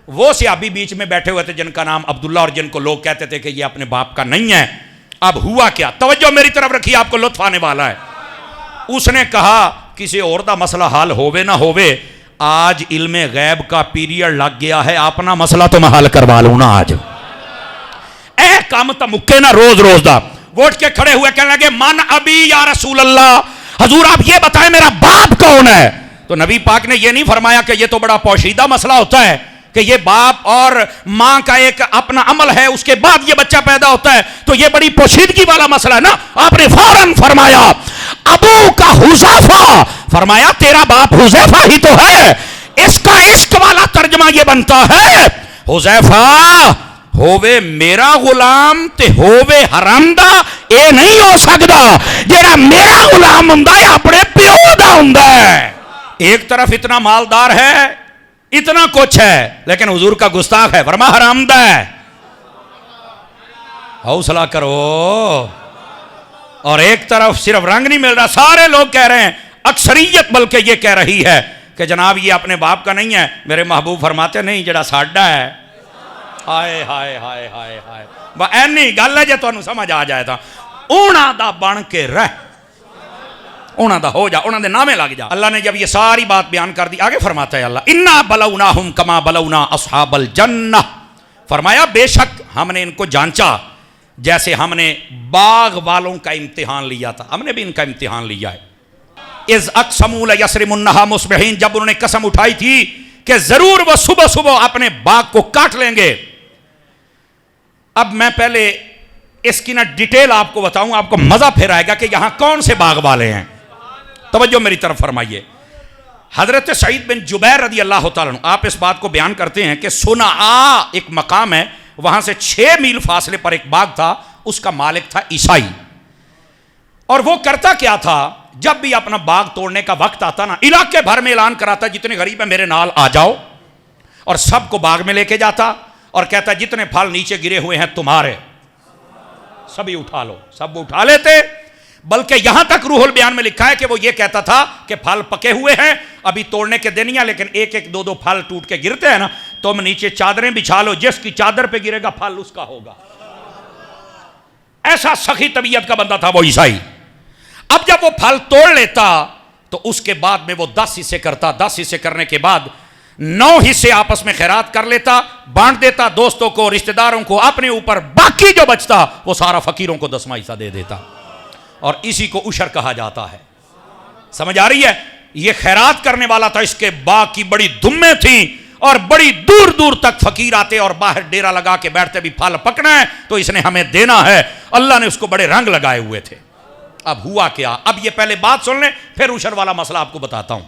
وہ صحابی بیچ میں بیٹھے ہوئے تھے جن کا نام عبداللہ اور جن کو لوگ کہتے تھے کہ یہ اپنے باپ کا نہیں ہے. اب ہوا کیا، توجہ میری طرف رکھیے، آپ کو لطف آنے والا ہے. اس نے کہا کسی اور دا مسئلہ حال ہووے نہ ہووے، آج علم غیب کا پیریڈ لگ گیا ہے، اپنا مسئلہ تو میں حل کروا لوں نا آج. اے کام تا مکے نا روز روز دا. ووٹ کے کھڑے ہوئے کہنے لگے من ابی یا رسول اللہ، حضور آپ یہ بتائیں میرا باپ کون ہے. تو نبی پاک نے یہ نہیں فرمایا کہ یہ تو بڑا پوشیدہ مسئلہ ہوتا ہے کہ یہ باپ اور ماں کا ایک اپنا عمل ہے، اس کے بعد یہ بچہ پیدا ہوتا ہے، تو یہ بڑی پوشیدگی والا مسئلہ ہے نا. آپ نے فوراً فرمایا ابو کا حذیفہ، فرمایا تیرا باپ حذیفہ ہی تو ہے. اس کا عشق والا ترجمہ یہ بنتا ہے حذیفہ ہووے میرا غلام تے ہووے حرام دا، اے نہیں ہو سکتا. جیڑا میرا غلام ہوندا ہے اپنے پیو دا ہوندا ہے. ایک طرف اتنا مالدار ہے، اتنا کچھ ہے، لیکن حضور کا گستاخ ہے، فرما حرام دا ہے. حوصلہ کرو. اور ایک طرف صرف رنگ نہیں مل رہا، سارے لوگ کہہ رہے ہیں، اکثریت بلکہ یہ کہہ رہی ہے کہ جناب یہ اپنے باپ کا نہیں ہے. میرے محبوب فرماتے نہیں جڑا ساڈا ہے. ہائے ہائے ہائے ہائے ہائے، اینی گل ہے جے تانوں سمجھ آ جائے تا اونا دا بن کے رہ، اونا دا ہو جا، اونا دے نامے لگ جا. اللہ نے جب یہ ساری بات بیان کر دی، آگے فرماتا ہے اللہ انا بلوناہم کما بلونا اصحاب الجنہ، فرمایا بے شک ہم نے ان کو جانچا جیسے ہم نے باغ والوں کا امتحان لیا تھا. ہم نے بھی ان کا امتحان لیا ہے. اذ اقسموا لیصرمنھا مصبحین، جب انہوں نے قسم اٹھائی تھی کہ ضرور وہ صبح صبح اپنے باغ کو کاٹ لیں گے. اب میں پہلے اس کی نا ڈیٹیل آپ کو بتاؤں، آپ کو مزہ پھر آئے گا کہ یہاں کون سے باغ والے ہیں. توجہ میری طرف فرمائیے. حضرت سعید بن جبیر رضی اللہ تعالیٰ عنہ آپ اس بات کو بیان کرتے ہیں کہ صنعاء ایک مقام ہے، وہاں سے 6 میل فاصلے پر ایک باغ تھا، اس کا مالک تھا عیسائی. اور وہ کرتا کیا تھا، جب بھی اپنا باغ توڑنے کا وقت آتا نا، علاقے بھر میں اعلان کراتا جتنے غریب ہیں میرے نال آ جاؤ، اور سب کو باغ میں لے کے جاتا اور کہتا جتنے پھل نیچے گرے ہوئے ہیں تمہارے، سبھی اٹھا لو. سب اٹھا لیتے. بلکہ یہاں تک روح البیان میں لکھا ہے کہ وہ یہ کہتا تھا کہ پھل پکے ہوئے ہیں، ابھی توڑنے کے دن ہی ہیں، لیکن ایک ایک 2 پھل ٹوٹ کے گرتے ہیں نا، تم نیچے چادریں بچھا لو، جس کی چادر پہ گرے گا پھل اس کا ہوگا. ایسا سخی طبیعت کا بندہ تھا وہ عیسائی. اب جب وہ پھل توڑ لیتا تو اس کے بعد میں وہ 10 حصے کرتا. 10 حصے کرنے کے بعد 9 حصے آپس میں خیرات کر لیتا، بانٹ دیتا دوستوں کو، رشتہ داروں کو، اپنے اوپر. باقی جو بچتا وہ سارا فقیروں کو 10واں حصہ دے دیتا. اور اسی کو عشر کہا جاتا ہے. سمجھ آ رہی ہے؟ یہ خیرات کرنے والا تھا، اس کے باغ کی بڑی دمیں تھیں اور بڑی دور دور تک فقیر آتے اور باہر ڈیرا لگا کے بیٹھتے بھی پھل پکنا ہے تو اس نے ہمیں دینا ہے. اللہ نے اس کو بڑے رنگ لگائے ہوئے تھے. اب ہوا کیا، اب یہ پہلے بات سن لیں پھر عشر والا مسئلہ آپ کو بتاتا ہوں.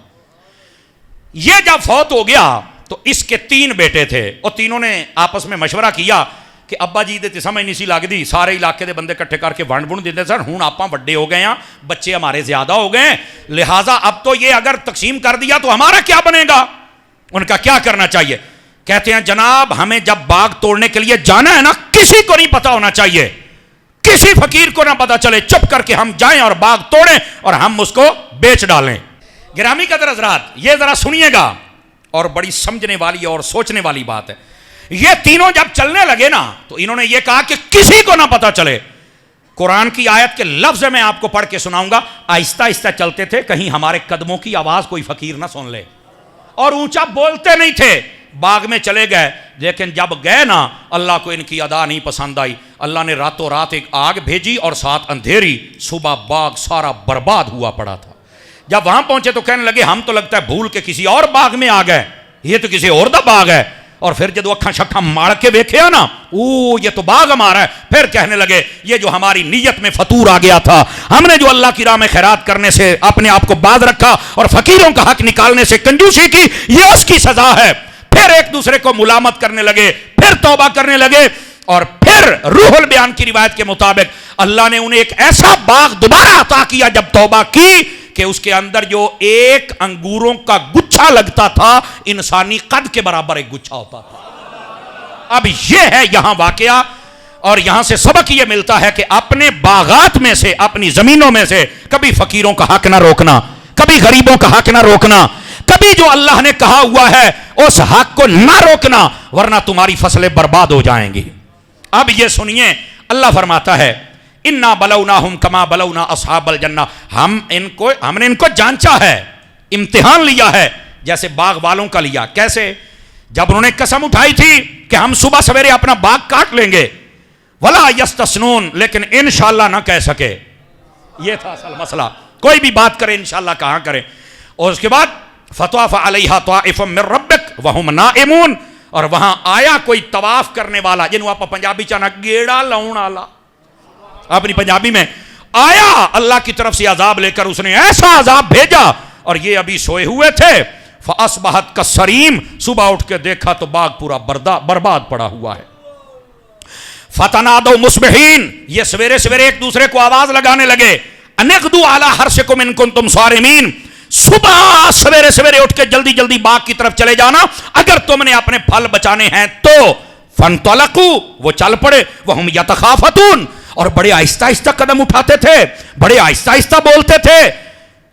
یہ جب فوت ہو گیا تو اس کے 3 بیٹے تھے اور تینوں نے آپس میں مشورہ کیا کہ ابا جی دے سمجھ نہیں سی لگتی، سارے علاقے دے بندے کٹھے کر کے ونڈ بن دیتے سن، ہوں آپ وڈے ہو گئے ہیں، بچے ہمارے زیادہ ہو گئے ہیں، لہٰذا اب تو یہ اگر تقسیم کر دیا تو ہمارا کیا بنے گا. ان کا کیا کرنا چاہیے. کہتے ہیں جناب ہمیں جب باغ توڑنے کے لیے جانا ہے نا، کسی کو نہیں پتا ہونا چاہیے، کسی فقیر کو نہ پتا چلے، چپ کر کے ہم جائیں اور باغ توڑیں اور ہم اس کو بیچ ڈالیں۔ گرامی قدر حضرات، یہ ذرا سنیے گا، اور بڑی سمجھنے والی اور سوچنے والی بات ہے۔ یہ تینوں جب چلنے لگے نا تو انہوں نے یہ کہا کہ کسی کو نہ پتا چلے۔ قرآن کی آیت کے لفظ میں آپ کو پڑھ کے سناؤں گا۔ آہستہ آہستہ چلتے تھے، کہیں ہمارے قدموں کی آواز کوئی فقیر نہ سن لے، اور اونچا بولتے نہیں تھے، باغ میں چلے گئے۔ لیکن جب گئے نا، اللہ کو ان کی ادا نہیں پسند آئی، اللہ نے راتوں رات ایک آگ بھیجی اور ساتھ اندھیری، صبح باغ سارا برباد ہوا پڑا تھا۔ جب وہاں پہنچے تو کہنے لگے ہم تو لگتا ہے بھول کے کسی اور باغ میں آ گئے، یہ تو کسی اور دا باغ ہے۔ اور پھر جب اکھاں شکھاں ماڑ کے دیکھے نا، یہ تو باغ ہمارا ہے، پھر کہنے لگے یہ جو ہماری نیت میں فطور آ گیا تھا، ہم نے جو اللہ کی راہ میں خیرات کرنے سے اپنے آپ کو باز رکھا اور فقیروں کا حق نکالنے سے کنجوسی کی، یہ اس کی سزا ہے۔ پھر ایک دوسرے کو ملامت کرنے لگے، پھر توبہ کرنے لگے، اور پھر روح البیان کی روایت کے مطابق اللہ نے انہیں ایک ایسا باغ دوبارہ عطا کیا جب توبہ کی کہ اس کے اندر جو ایک انگوروں کا گچھا لگتا تھا، انسانی قد کے برابر ایک گچھا ہوتا تھا۔ اب یہ ہے یہاں واقعہ، اور یہاں سے سبق یہ ملتا ہے کہ اپنے باغات میں سے، اپنی زمینوں میں سے کبھی فقیروں کا حق نہ روکنا، کبھی غریبوں کا حق نہ روکنا، کبھی جو اللہ نے کہا ہوا ہے اس حق کو نہ روکنا، ورنہ تمہاری فصلیں برباد ہو جائیں گی۔ اب یہ سنیے، اللہ فرماتا ہے اِنَّا بَلَوْنَاهُمْ كَمَا بَلَوْنَا أَصْحَابَ الْجَنَّةِ ہم نے ان کو جانچا ہے، امتحان لیا ہے، جیسے باغ والوں کا لیا۔ کیسے؟ جب انہوں نے قسم اٹھائی تھی کہ ہم صبح سویرے اپنا باغ کاٹ لیں گے، وَلَا يَسْتَثْنُونَ، لیکن انشاءاللہ نہ کہہ سکے۔ یہ تھا اصل مسئلہ، کوئی بھی بات کرے انشاءاللہ کہاں کرے۔ اور اس کے بعد فَطَافَ عَلَيْهَا طَائِفٌ مِّن رَّبِّكَ وَهُمْ نَائِمُونَ، اور وہاں آیا کوئی طواف کرنے والا، جنہوں آپ پنجابی چانا گیڑا لاؤن والا، اپنی پنجابی میں آیا اللہ کی طرف سے عذاب لے کر، اس نے ایسا عذاب بھیجا، اور یہ ابھی سوئے ہوئے تھے۔ فَأَصْبَحَتْ كَالصَّرِيمِ، صبح اٹھ کے دیکھا تو باغ پورا برباد پڑا ہوا ہے۔ فَتَنَادَوْا مُصْبِحِينَ، یہ سویرے سویرے ایک دوسرے کو آواز لگانے لگے، أَنِ اغْدُوا عَلَىٰ حَرْثِكُمْ إِن كُنتُمْ صَارِمِينَ، صبح سویرے سویرے اٹھ کے جلدی جلدی باغ کی طرف چلے جانا اگر تم نے اپنے پھل بچانے ہیں تو۔ فَانْطَلَقُوا، وہ چل پڑے، وَهُمْ يَتَخَافَتُونَ، اور بڑے آہستہ آہستہ قدم اٹھاتے تھے، بڑے آہستہ آہستہ بولتے تھے۔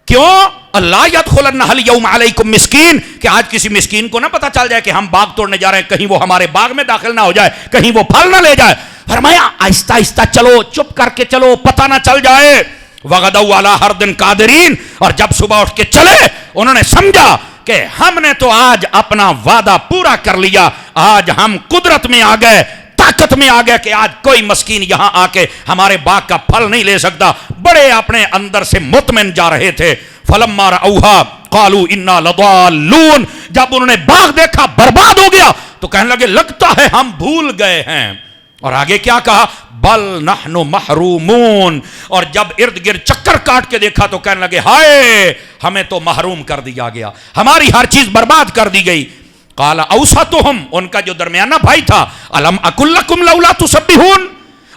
کیوں؟ اللہ يَدْخُلَنَّ الْيَوْمَ عَلَيْكُمْ مسکین، کہ آج کسی مسکین کو نہ پتا چل جائے کہ ہم باغ توڑنے جا رہے ہیں، کہیں وہ ہمارے باغ میں داخل نہ ہو جائے، کہیں وہ پھل نہ لے جائے۔ فرمایا آہستہ آہستہ چلو، چپ کر کے چلو، پتہ نہ چل جائے۔ وَغَدَوْا عَلَىٰ حَرْدٍ قَادِرِينَ، اور جب صبح اٹھ کے چلے، انہوں نے سمجھا کہ ہم نے تو آج اپنا وعدہ پورا کر لیا، آج ہم قدرت میں آ گئے، طاقت میں آ گئے کہ آج کوئی مسکین یہاں آ کے ہمارے باغ کا پھل نہیں لے سکتا۔ بڑے اپنے اندر سے مطمئن جا رہے تھے۔ فَلَمَّا رَأَوْهَا قَالُوا إِنَّا لَضَالُّونَ، جب انہوں نے باغ دیکھا برباد ہو گیا تو کہنے لگے لگتا ہے ہم بھول گئے ہیں۔ اور آگے کیا کہا؟ بل نحن محرومون، اور جب ارد گرد چکر کاٹ کے دیکھا تو کہنے لگے ہائے ہمیں تو محروم کر دیا گیا، ہماری ہر چیز برباد کر دی گئی۔ قال اوسطهم، ان کا جو درمیانہ بھائی تھا، الم اقل لکم لولا تسبحون،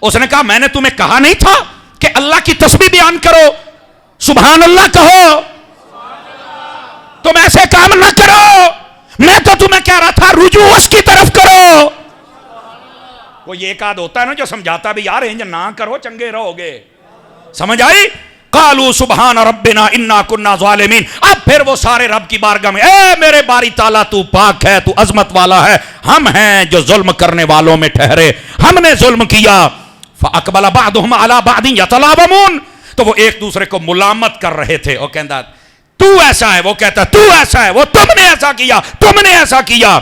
اس نے کہا میں نے تمہیں کہا نہیں تھا کہ اللہ کی تسبیح بیان کرو، سبحان اللہ کہو، تم ایسے کام نہ کرو، میں تو تمہیں کہہ رہا تھا رجوع اس کی طرف کرو۔ وہ یہ ایک آدھ ہوتا ہے نا جو سمجھاتا بھی یار انج نہ کرو چنگے رہو گے، سمجھ آئی؟ قالوا سبحان ربنا انا كنا ظالمین، اب پھر وہ سارے رب کی بارگاہ میں، اے میرے باری تعالیٰ تو پاک ہے، تو عظمت والا ہے، ہم ہیں جو ظلم کرنے والوں میں ٹھہرے، ہم نے ظلم کیا۔ فاقبل بعضهم على بعض يتلاومون، تو وہ ایک دوسرے کو ملامت کر رہے تھے، وہ کہتا تو ایسا ہے، وہ کہتا تو ایسا ہے، وہ تم نے ایسا کیا، تم نے ایسا کیا۔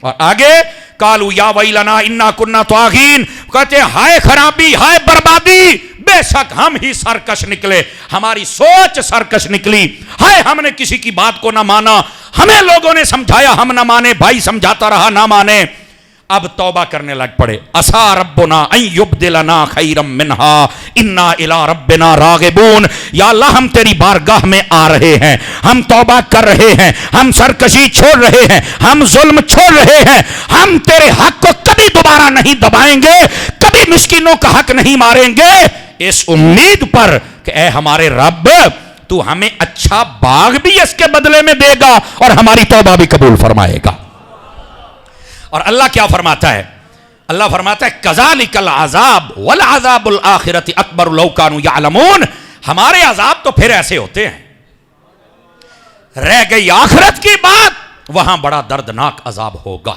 اور آگے قالوا یا ویلنا انا كنا طاغین، کہتے ہائے خرابی، ہائے بربادی، بے شک ہم ہی سرکش نکلے، ہماری سوچ سرکش نکلی، ہائے ہم نے کسی کی بات کو نہ مانا، ہمیں لوگوں نے سمجھایا ہم نہ مانے، بھائی سمجھاتا رہا نہ مانے۔ اب توبہ کرنے لگ پڑے، عسى ربنا ان يبدلنا خيرا منها انا الى ربنا راغبون، یا اللہ ہم تیری بارگاہ میں آ رہے ہیں، ہم توبہ کر رہے ہیں، ہم سرکشی چھوڑ رہے ہیں، ہم ظلم چھوڑ رہے ہیں، ہم تیرے حق کو کبھی دوبارہ نہیں دبائیں گے، کبھی مسکینوں کا حق نہیں ماریں گے، اس امید پر کہ اے ہمارے رب تو ہمیں اچھا باغ بھی اس کے بدلے میں دے گا اور ہماری توبہ بھی قبول فرمائے گا۔ اور اللہ کیا فرماتا ہے؟ اللہ فرماتا ہے کذالک العذاب والعذاب الآخرۃ اکبر لو کانوا یعلمون، ہمارے عذاب تو پھر ایسے ہوتے ہیں، رہ گئی آخرت کی بات، وہاں بڑا دردناک عذاب ہوگا۔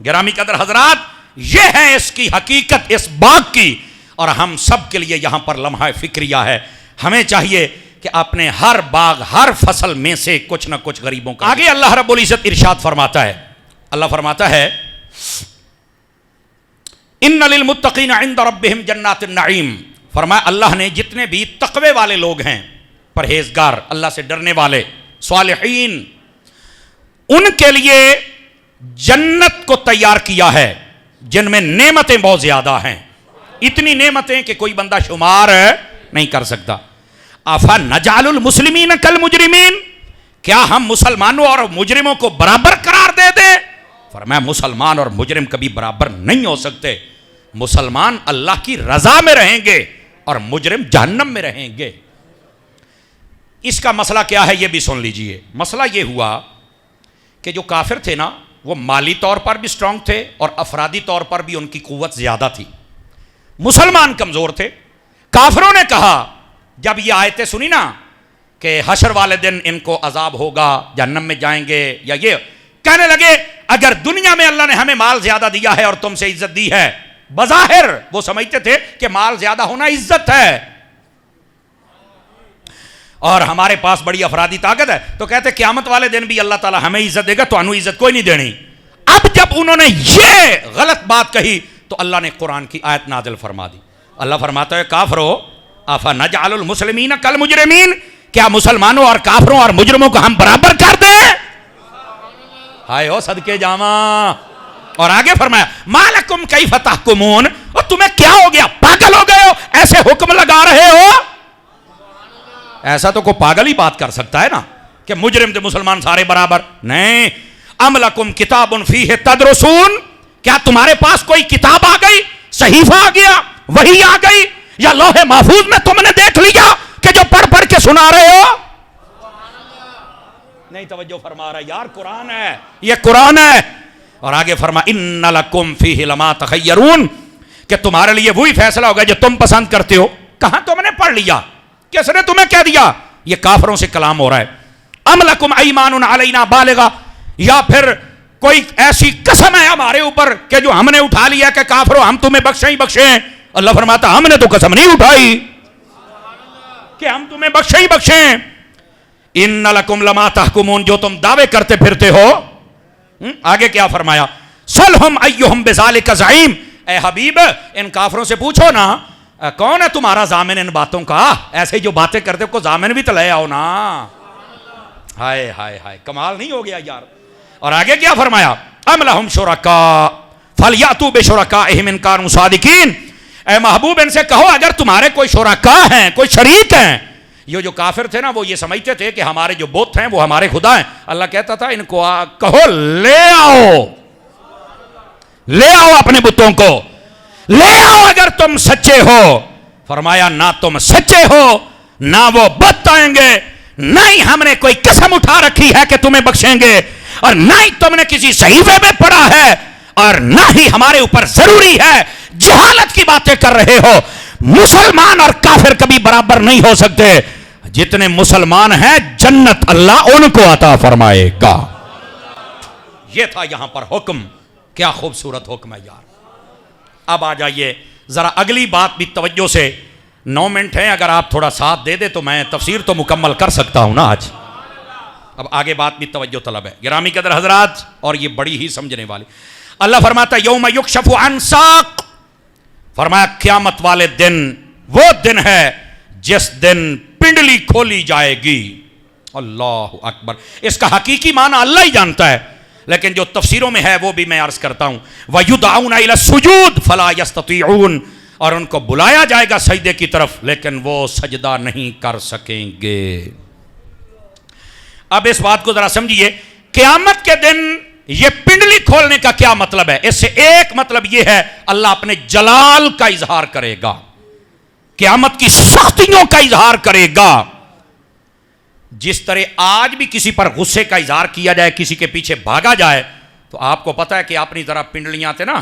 گرامی قدر حضرات، یہ ہے اس کی حقیقت اس باغ کی، اور ہم سب کے لیے یہاں پر لمحہ فکریہ ہے۔ ہمیں چاہیے کہ اپنے ہر باغ ہر فصل میں سے کچھ نہ کچھ غریبوں کا۔ آگے اللہ رب العزت ارشاد فرماتا ہے، اللہ فرماتا ہے ان للمتقین عند ربہم جنات النعیم، فرمایا اللہ نے جتنے بھی تقوی والے لوگ ہیں، پرہیزگار، اللہ سے ڈرنے والے، صالحین، ان کے لیے جنت کو تیار کیا ہے جن میں نعمتیں بہت زیادہ ہیں، اتنی نعمتیں کہ کوئی بندہ شمار نہیں کر سکتا۔ آفا نجعل المسلمین کالمجرمین، کیا ہم مسلمانوں اور مجرموں کو برابر قرار دے دیں؟ فرمایا مسلمان اور مجرم کبھی برابر نہیں ہو سکتے، مسلمان اللہ کی رضا میں رہیں گے اور مجرم جہنم میں رہیں گے۔ اس کا مسئلہ کیا ہے یہ بھی سن لیجئے۔ مسئلہ یہ ہوا کہ جو کافر تھے نا، وہ مالی طور پر بھی سٹرونگ تھے اور افرادی طور پر بھی ان کی قوت زیادہ تھی، مسلمان کمزور تھے۔ کافروں نے کہا جب یہ آیتیں سنی نا کہ حشر والے دن ان کو عذاب ہوگا، جہنم میں جائیں گے، یا یہ کہنے لگے اگر دنیا میں اللہ نے ہمیں مال زیادہ دیا ہے اور تم سے عزت دی ہے، بظاہر وہ سمجھتے تھے کہ مال زیادہ ہونا عزت ہے اور ہمارے پاس بڑی افرادی طاقت ہے، تو کہتے قیامت والے دن بھی اللہ تعالیٰ ہمیں عزت دے گا، تو انہوں عزت کوئی نہیں دینی۔ اب جب انہوں نے یہ غلط بات کہی تو اللہ نے قرآن کی آیت نازل فرما دی۔ اللہ فرماتا ہے کافرو افنجعل المسلمین کالمجرمین، کیا مسلمانوں اور کافروں اور مجرموں کو ہم برابر کر دیں؟ ہائے ہو صدقے جاواں۔ اور آگے فرمایا ما لکم کیف تحکمون، اور تمہیں کیا ہو گیا، پاگل ہو گئے ہو، ایسے حکم لگا رہے ہو؟ ایسا تو کوئی پاگل ہی بات کر سکتا ہے نا کہ مجرم تو مسلمان سارے برابر نہیں۔ ام لکم کتاب فیہ تدرسون، کیا تمہارے پاس کوئی کتاب آ گئی، صحیفہ آ گیا، وحی آ گئی، یا لوح محفوظ میں تم نے دیکھ لیا کہ جو پڑھ پڑھ کے سنا رہے ہو؟ نہیں توجہ فرما رہا یار، قرآن ہے، یہ قرآن ہے۔ اور آگے فرما ان لکم فیہ لما تخیرون، کہ تمہارے لیے وہی فیصلہ ہوگا جو تم پسند کرتے ہو۔ کہاں تم نے پڑھ لیا، کس نے تمہیں کہہ دیا؟ یہ کافروں سے کلام ہو رہا ہے۔ ام لکم ایمان علینا بالغہ، یا پھر کوئی ایسی قسم ہے ہمارے اوپر کہ جو ہم نے اٹھا لیا کہ کافروں ہم تمہیں بخشیں ہی بخشیں۔ اللہ فرماتا ہم نے تو قسم نہیں اٹھائی کہ ہم تمہیں بخشیں ہی بخشیں۔ ان لکم لما تحکمون، جو تم دعوے کرتے پھرتے ہو۔ آگے کیا فرمایا سلہم ایہم بذالک زعیم، اے حبیب ان کافروں سے پوچھو نا کون ہے تمہارا ضامن ان باتوں کا، ایسے جو باتیں کرتے کو ضامن بھی تو لے آؤ نا۔ ہائے ہائے ہائے، کمال نہیں ہو گیا یار۔ اور آگے کیا فرمایا ام لہم شرکاء فلیأتوا بشرکائہم ان کانوا صادقین، اے محبوب ان سے کہو اگر تمہارے کوئی شرکاء ہیں، کوئی شریک ہیں۔ یہ جو کافر تھے نا وہ یہ سمجھتے تھے کہ ہمارے جو بت ہیں وہ ہمارے خدا ہیں۔ اللہ کہتا تھا ان کو کہو لے آؤ، لے آؤ اپنے بتوں کو، لے آؤ اگر تم سچے ہو۔ فرمایا نہ تم سچے ہو، نہ وہ بت آئیں گے، نہ ہی ہم نے کوئی قسم اٹھا رکھی ہے کہ تمہیں بخشیں گے، اور نہ ہی تم نے کسی صحیفے میں پڑھا ہے، اور نہ ہی ہمارے اوپر ضروری ہے۔ جہالت کی باتیں کر رہے ہو۔ مسلمان اور کافر کبھی برابر نہیں ہو سکتے۔ جتنے مسلمان ہیں جنت اللہ ان کو عطا فرمائے گا۔ یہ تھا یہاں پر حکم، کیا خوبصورت حکم ہے یار۔ اب آ جائیے ذرا اگلی بات بھی توجہ سے، 9 منٹ ہیں، اگر آپ تھوڑا ساتھ دے دے تو میں تفسیر تو مکمل کر سکتا ہوں نا آج۔ اب آگے بات بھی توجہ طلب ہے گرامی قدر حضرات، اور یہ بڑی ہی سمجھنے والی۔ اللہ فرماتا ہے یوم یکشف عن ساق، فرمایا قیامت والے دن وہ دن ہے جس دن پنڈلی کھولی جائے گی۔ اللہ اکبر، اس کا حقیقی معنی اللہ ہی جانتا ہے، لیکن جو تفسیروں میں ہے وہ بھی میں عرض کرتا ہوں۔ وَيُدْعَوْنَ إِلَى السُّجُودِ فَلَا يَسْتَطِيعُونَ، اور ان کو بلایا جائے گا سجدے کی طرف لیکن وہ سجدہ نہیں کر سکیں گے۔ اب اس بات کو ذرا سمجھیے، قیامت کے دن یہ پنڈلی کھولنے کا کیا مطلب ہے؟ اس سے ایک مطلب یہ ہے اللہ اپنے جلال کا اظہار کرے گا، قیامت کی سختیوں کا اظہار کرے گا۔ جس طرح آج بھی کسی پر غصے کا اظہار کیا جائے، کسی کے پیچھے بھاگا جائے تو آپ کو پتہ ہے کہ اپنی طرح پنڈلیاں تے نا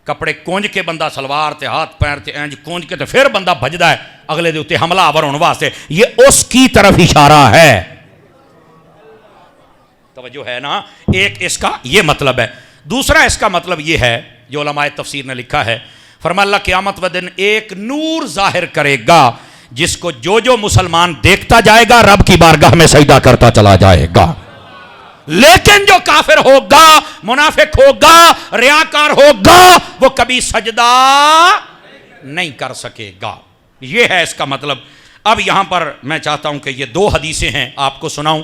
کپڑے کونج کے بندہ سلوار تے ہاتھ پیر تے انج کونج کے تے پھر بندہ بھجدا ہے اگلے دے اوتے حملہ آور ہونے واسطے، یہ اس کی طرف اشارہ ہے. توجہ ہے نا. ایک اس کا یہ مطلب ہے. دوسرا اس کا مطلب یہ ہے جو علماء تفسیر نے لکھا ہے، فرمایا اللہ قیامت و دن ایک نور ظاہر کرے گا جس کو جو مسلمان دیکھتا جائے گا رب کی بارگاہ میں سجدہ کرتا چلا جائے گا. لیکن جو کافر ہوگا، منافق ہوگا، ریاکار ہوگا، وہ کبھی سجدہ نہیں کر سکے گا. یہ ہے اس کا مطلب. اب یہاں پر میں چاہتا ہوں کہ یہ دو حدیثیں ہیں آپ کو سناؤں.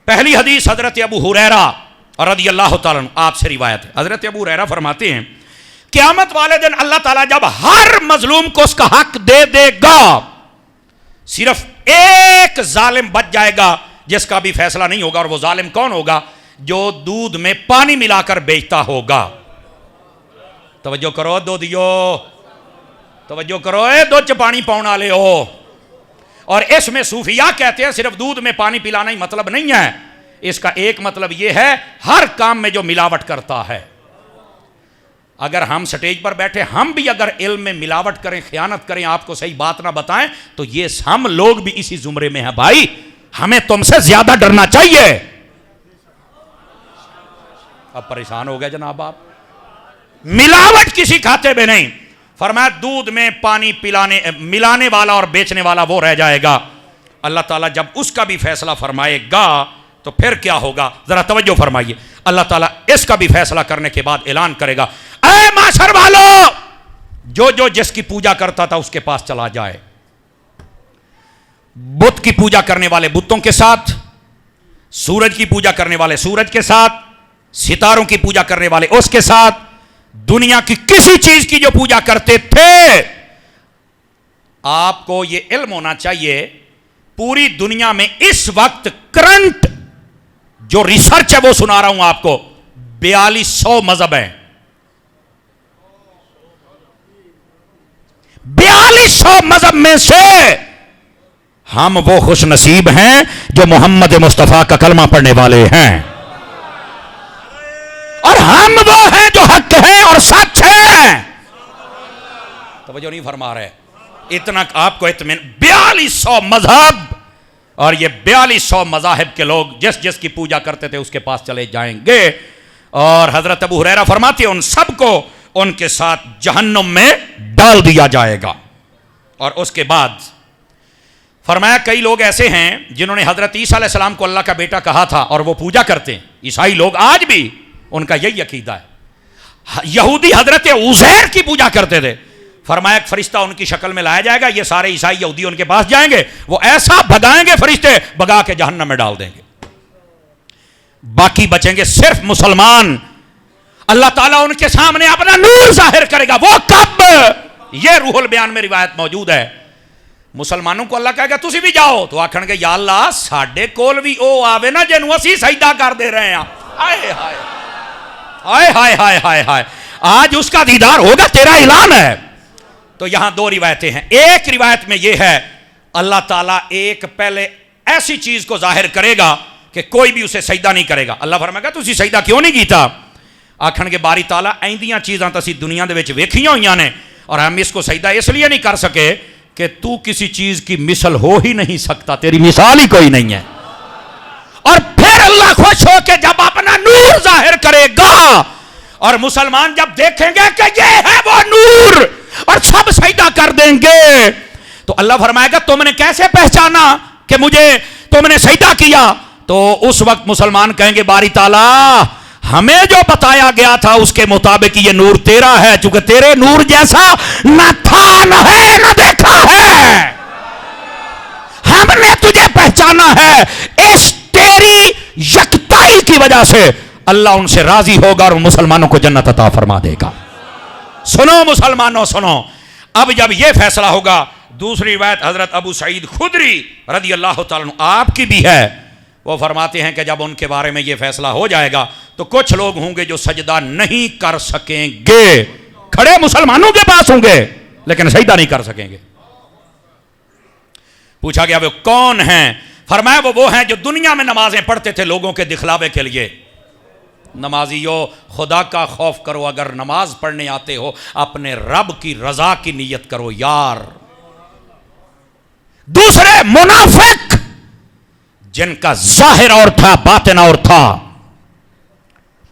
پہلی حدیث حضرت ابو ہریرہ رضی اللہ تعالیٰ عنہ آپ سے روایت ہے. حضرت ابو ہریرہ فرماتے ہیں قیامت والے دن اللہ تعالیٰ جب ہر مظلوم کو اس کا حق دے دے گا، صرف ایک ظالم بچ جائے گا جس کا بھی فیصلہ نہیں ہوگا. اور وہ ظالم کون ہوگا؟ جو دودھ میں پانی ملا کر بیچتا ہوگا. توجہ کرو دو دیو، توجہ کرو دو پانی پاؤں والے ہو. اور اس میں صوفیاء کہتے ہیں صرف دودھ میں پانی پلانا ہی مطلب نہیں ہے. اس کا ایک مطلب یہ ہے ہر کام میں جو ملاوٹ کرتا ہے. اگر ہم سٹیج پر بیٹھے ہم بھی اگر علم میں ملاوٹ کریں، خیانت کریں، آپ کو صحیح بات نہ بتائیں، تو یہ ہم لوگ بھی اسی زمرے میں ہیں. بھائی ہمیں تم سے زیادہ ڈرنا چاہیے. اب پریشان ہو گئے جناب آپ. ملاوٹ کسی کھاتے میں نہیں. فرمایا دودھ میں پانی ملانے والا اور بیچنے والا وہ رہ جائے گا. اللہ تعالیٰ جب اس کا بھی فیصلہ فرمائے گا تو پھر کیا ہوگا؟ ذرا توجہ فرمائیے. اللہ تعالیٰ اس کا بھی فیصلہ کرنے کے بعد اعلان کرے گا، اے معاشر والو، جو جس کی پوجا کرتا تھا اس کے پاس چلا جائے. بت کی پوجا کرنے والے بتوں کے ساتھ، سورج کی پوجا کرنے والے سورج کے ساتھ، ستاروں کی پوجا کرنے والے اس کے ساتھ، دنیا کی کسی چیز کی جو پوجا کرتے تھے. آپ کو یہ علم ہونا چاہیے پوری دنیا میں اس وقت کرنٹ جو ریسرچ ہے وہ سنا رہا ہوں آپ کو، 4200 مذہب ہیں. 4200 مذہب میں سے ہم وہ خوش نصیب ہیں جو محمد مصطفیٰ کا کلمہ پڑھنے والے ہیں، اور ہم وہ ہیں جو حق ہیں اور سچ ہیں. توجہ نہیں فرما رہے. اتنا آپ کو اطمینان. 4200 مذہب، اور یہ 4200 مذاہب کے لوگ جس کی پوجا کرتے تھے اس کے پاس چلے جائیں گے. اور حضرت ابو ہریرہ فرماتے ہیں ان سب کو ان کے ساتھ جہنم میں ڈال دیا جائے گا. اور اس کے بعد فرمایا کئی لوگ ایسے ہیں جنہوں نے حضرت عیسیٰ علیہ السلام کو اللہ کا بیٹا کہا تھا اور وہ پوجا کرتے ہیں. عیسائی لوگ آج بھی ان کا یہی عقیدہ ہے. یہودی حضرت عزیر کی پوجا کرتے تھے. فرمایا ایک فرشتہ ان کی شکل میں لایا جائے گا، یہ سارے عیسائی یہودی ان کے پاس جائیں گے، وہ ایسا بھگائیں گے فرشتے، بھگا کے جہنم میں ڈال دیں گے. باقی بچیں گے صرف مسلمان. اللہ تعالیٰ ان کے سامنے اپنا نور ظاہر کرے گا. وہ کب؟ یہ روح البیان میں روایت موجود ہے. مسلمانوں کو اللہ کہے گا تسی بھی جاؤ، تو آکھن گے یا اللہ ساڈے کول بھی او آوے نا جنوں اسی سجدہ کر دے رہے ہیں. ہائے ہائے ہائے ہائے ہائے ہائے ہائے. آج اس کا دیدار ہوگا، تیرا اعلان ہے. تو یہاں دو روایتیں ہیں. ایک روایت میں یہ ہے اللہ تعالیٰ ایک پہلے ایسی چیز کو ظاہر کرے گا کہ کوئی بھی اسے سجدہ نہیں کرے گا. اللہ فرمائے گا تسی سجدہ کیوں نہیں کیتا؟ آکھن کے باری تعالیٰ ایندیاں چیزاں تسی دنیا دے وچ ویکھیاں ہوئیاں نے اور ہم اس کو سجدہ اس لیے نہیں کر سکے کہ تو کسی چیز کی مثل ہو ہی نہیں سکتا، تیری مثال ہی کوئی نہیں ہے. اور پھر اللہ خوش ہو کے جب اپنا نور ظاہر کرے گا اور مسلمان جب دیکھیں گے کہ یہ ہے وہ نور اور سب سجدہ کر دیں گے، تو اللہ فرمائے گا تم نے کیسے پہچانا کہ مجھے تم نے سجدہ کیا؟ تو اس وقت مسلمان کہیں گے باری تعالیٰ ہمیں جو بتایا گیا تھا اس کے مطابق یہ نور تیرا ہے، چونکہ تیرے نور جیسا نہ تھا نہ ہے نہ دیکھا ہے. ہم نے تجھے پہچانا ہے، اس تیری یکتائی کی وجہ سے اللہ ان سے راضی ہوگا اور مسلمانوں کو جنت عطا فرما دے گا. سنو مسلمانوں سنو. اب جب یہ فیصلہ ہوگا، دوسری روایت حضرت ابو سعید خدری رضی اللہ تعالیٰ عنہ آپ کی بھی ہے. وہ فرماتے ہیں کہ جب ان کے بارے میں یہ فیصلہ ہو جائے گا تو کچھ لوگ ہوں گے جو سجدہ نہیں کر سکیں گے. کھڑے مسلمانوں کے پاس ہوں گے لیکن سجدہ نہیں کر سکیں گے. پوچھا گیا وہ کون ہیں؟ فرمایا وہ ہیں جو دنیا میں نمازیں پڑھتے تھے لوگوں کے دکھلاوے کے لیے. نمازیو خدا کا خوف کرو، اگر نماز پڑھنے آتے ہو اپنے رب کی رضا کی نیت کرو یار۔ دوسرے منافق جن کا ظاہر اور تھا باطن اور تھا،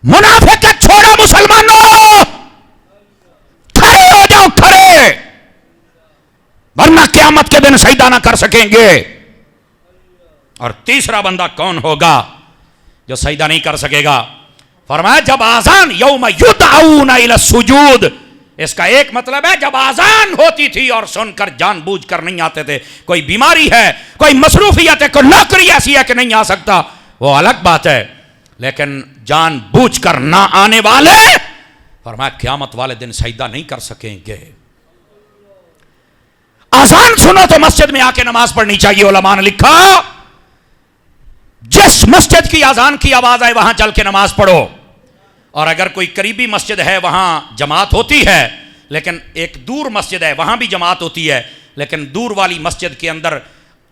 منافق چھوڑا مسلمانوں، کھڑے ہو جاؤ کھڑے، ورنہ قیامت کے دن سجدہ نہ کر سکیں گے۔ اور تیسرا بندہ کون ہوگا جو سجدہ نہیں کر سکے گا؟ فرمایا جب آذان یوم یدعون الی السجود، اس کا ایک مطلب ہے جب آذان ہوتی تھی اور سن کر جان بوجھ کر نہیں آتے تھے، کوئی بیماری ہے، کوئی مصروفیت ہے، کوئی نوکری ایسی ہے کہ نہیں آ سکتا، وہ الگ بات ہے، لیکن جان بوجھ کر نہ آنے والے فرمایا قیامت والے دن سجدہ نہیں کر سکیں گے۔ آذان سنو تو مسجد میں آ کے نماز پڑھنی چاہیے۔ علماء نے لکھا جس مسجد کی آذان کی آواز آئے وہاں چل کے نماز پڑھو، اور اگر کوئی قریبی مسجد ہے وہاں جماعت ہوتی ہے، لیکن ایک دور مسجد ہے وہاں بھی جماعت ہوتی ہے، لیکن دور والی مسجد کے اندر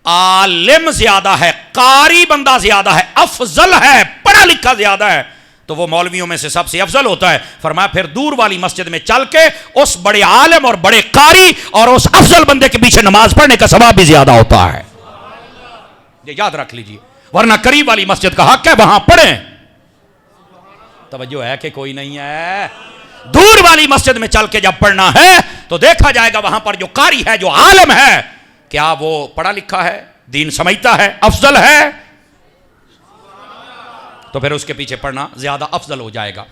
عالم زیادہ ہے، قاری بندہ زیادہ ہے، افضل ہے، پڑھا لکھا زیادہ ہے، تو وہ مولویوں میں سے سب سے افضل ہوتا ہے۔ فرمایا پھر دور والی مسجد میں چل کے اس بڑے عالم اور بڑے قاری اور اس افضل بندے کے پیچھے نماز پڑھنے کا ثواب بھی زیادہ ہوتا ہے، یہ یاد رکھ لیجئے، ورنہ قریب والی مسجد کا حق ہے وہاں پڑھیں۔ توجہ ہے کہ کوئی نہیں ہے؟ دور والی مسجد میں چل کے جب پڑھنا ہے تو دیکھا جائے گا وہاں پر جو قاری ہے، جو عالم ہے، کیا وہ پڑھا لکھا ہے، دین سمجھتا ہے، افضل ہے، تو پھر اس کے پیچھے پڑھنا زیادہ افضل ہو جائے گا۔